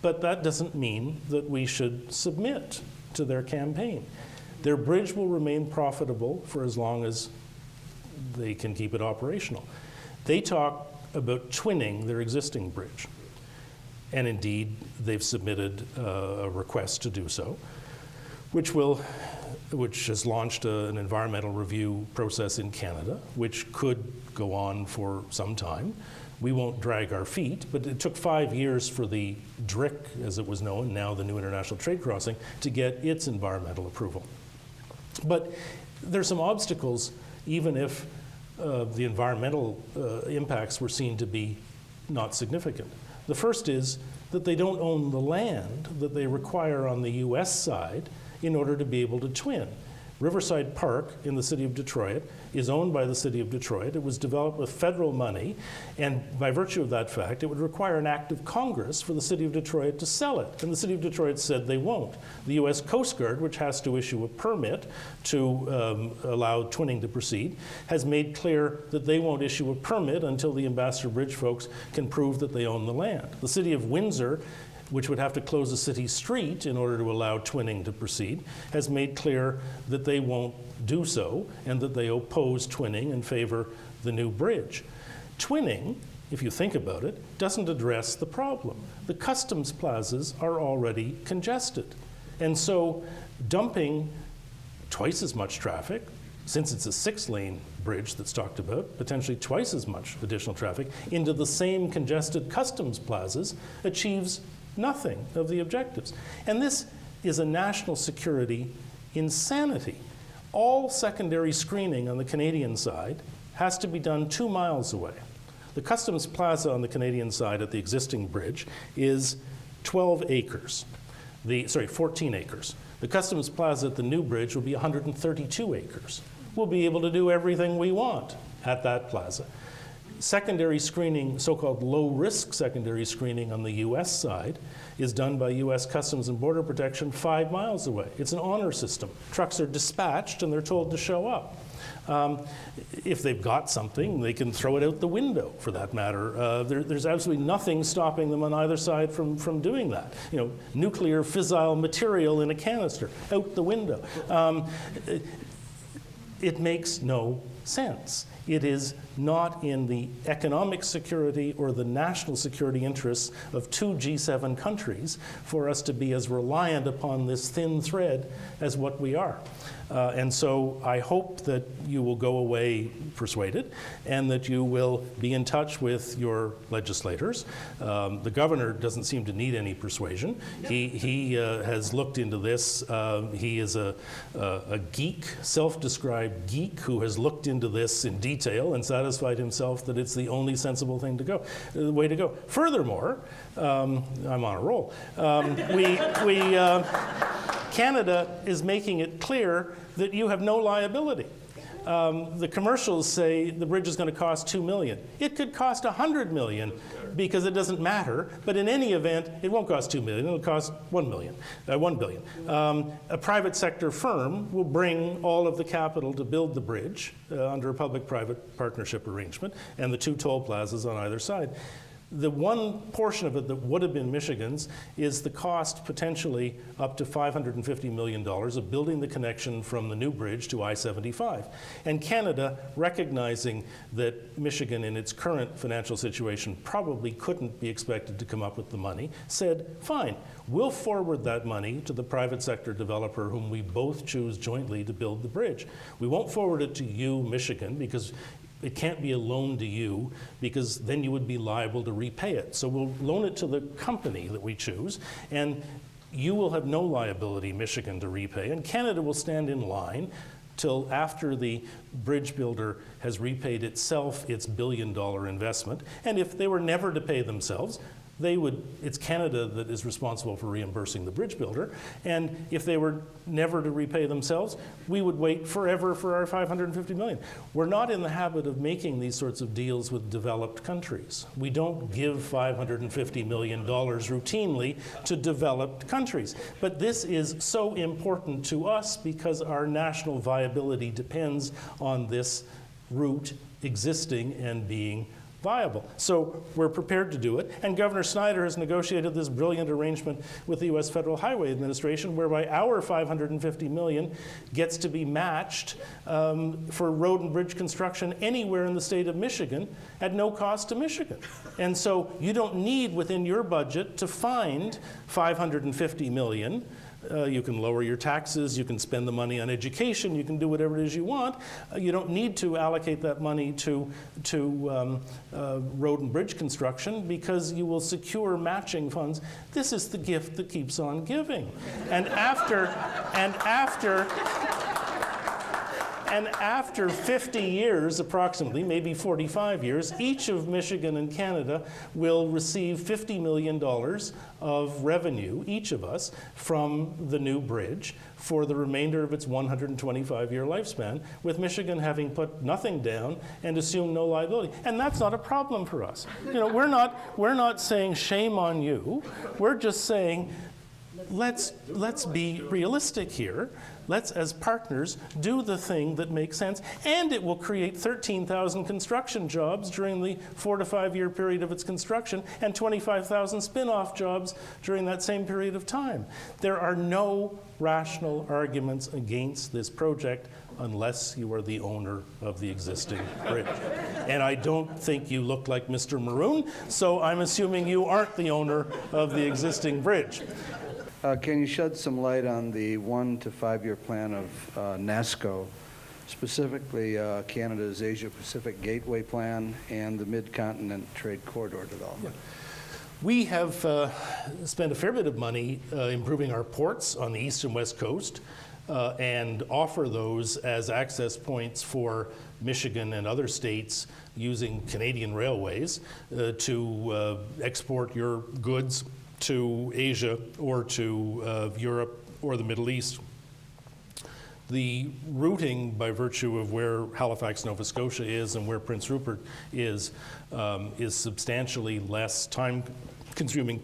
But that doesn't mean that we should submit to their campaign. Their bridge will remain profitable for as long as they can keep it operational. They talk about twinning their existing bridge. And indeed, they've submitted a request to do so, which has launched an environmental review process in Canada, which could go on for some time. We won't drag our feet, but it took 5 years for the DRIC, as it was known, now the New International Trade Crossing, to get its environmental approval. But there's some obstacles, even if the environmental impacts were seen to be not significant. The first is that they don't own the land that they require on the US side in order to be able to twin. Riverside Park in the city of Detroit is owned by the city of Detroit. It was developed with federal money, and by virtue of that fact, it would require an act of Congress for the city of Detroit to sell it. And the city of Detroit said they won't. The U.S. Coast Guard, which has to issue a permit to allow twinning to proceed, has made clear that they won't issue a permit until the Ambassador Bridge folks can prove that they own the land. The city of Windsor, which would have to close a city street in order to allow twinning to proceed, has made clear that they won't do so and that they oppose twinning and favor the new bridge. Twinning, if you think about it, doesn't address the problem. The customs plazas are already congested. And so dumping twice as much traffic, since it's a 6-lane bridge that's talked about, potentially twice as much additional traffic, into the same congested customs plazas achieves nothing of the objectives. And this is a national security insanity. All secondary screening on the Canadian side has to be done 2 miles away. The customs plaza on the Canadian side at the existing bridge is 12 acres. 14 acres. The customs plaza at the new bridge will be 132 acres. We'll be able to do everything we want at that plaza. Secondary screening, so-called low-risk secondary screening on the U.S. side, is done by U.S. Customs and Border Protection 5 miles away. It's an honor system. Trucks are dispatched and they're told to show up. If they've got something, they can throw it out the window, for that matter. There's absolutely nothing stopping them on either side from doing that. You know, nuclear fissile material in a canister, out the window. It makes no sense. It is not in the economic security or the national security interests of 2 G7 countries for us to be as reliant upon this thin thread as what we are. And so I hope that you will go away persuaded and that you will be in touch with your legislators. The governor doesn't seem to need any persuasion. He has looked into this. He is a geek, self-described geek, who has looked into this in detail and satisfied himself that it's the only sensible thing to go, the way to go. Furthermore, I'm on a roll. Canada is making it clear that you have no liability. The commercials say the bridge is going to cost $2 million. It could cost $100 million because it doesn't matter, but in any event, it won't cost $2 million, it'll cost $1 billion. A private sector firm will bring all of the capital to build the bridge under a public-private partnership arrangement and the 2 toll plazas on either side. The one portion of it that would have been Michigan's is the cost potentially up to $550 million of building the connection from the new bridge to I-75. And Canada, recognizing that Michigan in its current financial situation probably couldn't be expected to come up with the money, said, fine, we'll forward that money to the private sector developer whom we both choose jointly to build the bridge. We won't forward it to you, Michigan, because it can't be a loan to you, because then you would be liable to repay it. So we'll loan it to the company that we choose, and you will have no liability, Michigan, to repay. And Canada will stand in line till after the bridge builder has repaid itself its billion-dollar investment. And if they were never to pay themselves, it's Canada that is responsible for reimbursing the bridge builder. And if they were never to repay themselves, we would wait forever for our $550 million. We're not in the habit of making these sorts of deals with developed countries. We don't give $550 million routinely to developed countries. But this is so important to us because our national viability depends on this route existing and being viable. So we're prepared to do it. And Governor Snyder has negotiated this brilliant arrangement with the U.S. Federal Highway Administration whereby our $550 million gets to be matched for road and bridge construction anywhere in the state of Michigan at no cost to Michigan. And so you don't need within your budget to find $550 million. You can lower your taxes, you can spend the money on education, you can do whatever it is you want. You don't need to allocate that money to road and bridge construction because you will secure matching funds. This is the gift that keeps on giving. And after And after 50 years, approximately, maybe 45 years, each of Michigan and Canada will receive $50 million of revenue, each of us, from the new bridge for the remainder of its 125-year lifespan, with Michigan having put nothing down and assumed no liability. And that's not a problem for us. You know, we're not saying shame on you. We're just saying let's be realistic here. Let's, as partners, do the thing that makes sense, and it will create 13,000 construction jobs during the 4 to 5 year period of its construction, and 25,000 spin-off jobs during that same period of time. There are no rational arguments against this project unless you are the owner of the existing bridge. And I don't think you look like Mr. Maroon, so I'm assuming you aren't the owner of the existing bridge. Can you shed some light on the 1 to 5 year plan of NASCO, specifically Canada's Asia-Pacific Gateway Plan and the Mid-Continent Trade Corridor development? We have spent a fair bit of money improving our ports on the east and west coast and offer those as access points for Michigan and other states using Canadian railways to export your goods to Asia or to Europe or the Middle East. The routing, by virtue of where Halifax, Nova Scotia is and where Prince Rupert is substantially less time-consuming,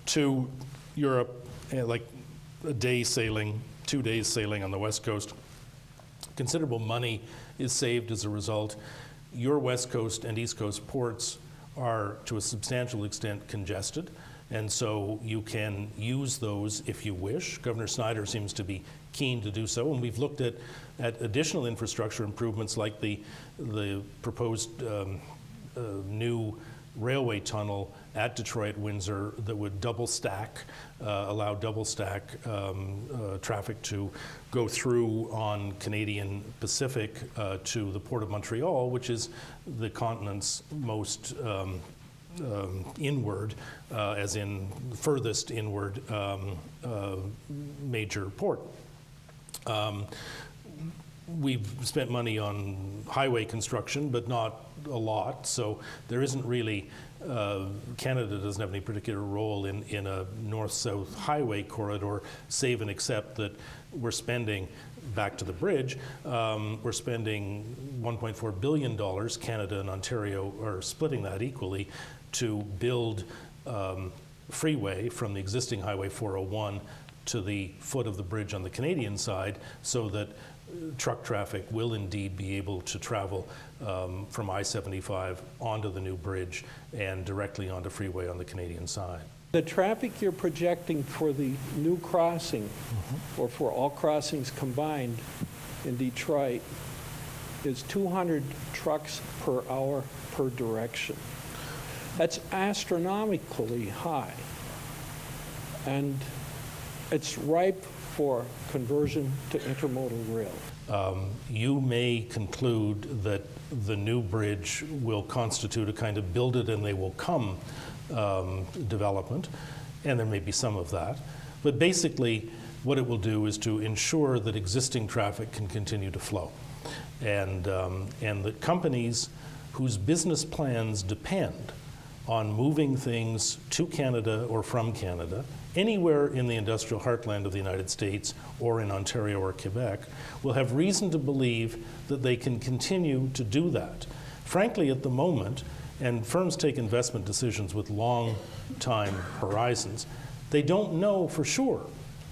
to Europe, like a day sailing, 2 days sailing on the west coast. Considerable money is saved as a result. Your west coast and east coast ports are, to a substantial extent, congested. And so you can use those if you wish. Governor Snyder seems to be keen to do so. And we've looked at additional infrastructure improvements like the proposed new railway tunnel at Detroit Windsor that would allow double stack traffic to go through on Canadian Pacific to the Port of Montreal, which is the continent's most inward, as in furthest inward major port. We've spent money on highway construction, but not a lot, so there isn't really, Canada doesn't have any particular role in a north-south highway corridor, save and except that we're spending, back to the bridge, we're spending $1.4 billion, Canada and Ontario are splitting that equally, to build freeway from the existing Highway 401 to the foot of the bridge on the Canadian side, so that truck traffic will indeed be able to travel from I-75 onto the new bridge and directly onto freeway on the Canadian side. The traffic you're projecting for the new crossing, or for all crossings combined in Detroit, is 200 trucks per hour per direction. That's astronomically high. And it's ripe for conversion to intermodal rail. You may conclude that the new bridge will constitute a kind of build it and they will come development, and there may be some of that. But basically, what it will do is to ensure that existing traffic can continue to flow, and that companies whose business plans depend on moving things to Canada or from Canada, anywhere in the industrial heartland of the United States or in Ontario or Quebec, will have reason to believe that they can continue to do that. Frankly, at the moment, and firms take investment decisions with long time horizons, they don't know for sure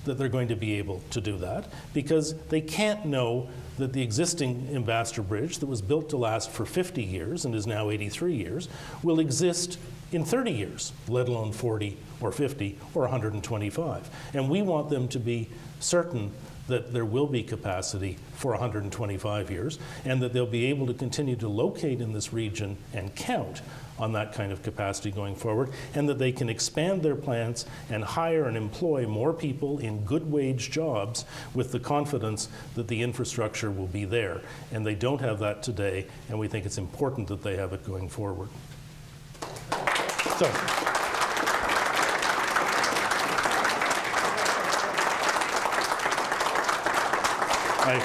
that they're going to be able to do that, because they can't know that the existing Ambassador Bridge that was built to last for 50 years and is now 83 years will exist in 30 years, let alone 40 or 50 or 125. And we want them to be certain that there will be capacity for 125 years, and that they'll be able to continue to locate in this region and count on that kind of capacity going forward, and that they can expand their plants and hire and employ more people in good wage jobs with the confidence that the infrastructure will be there. And they don't have that today, and we think it's important that they have it going forward. So. I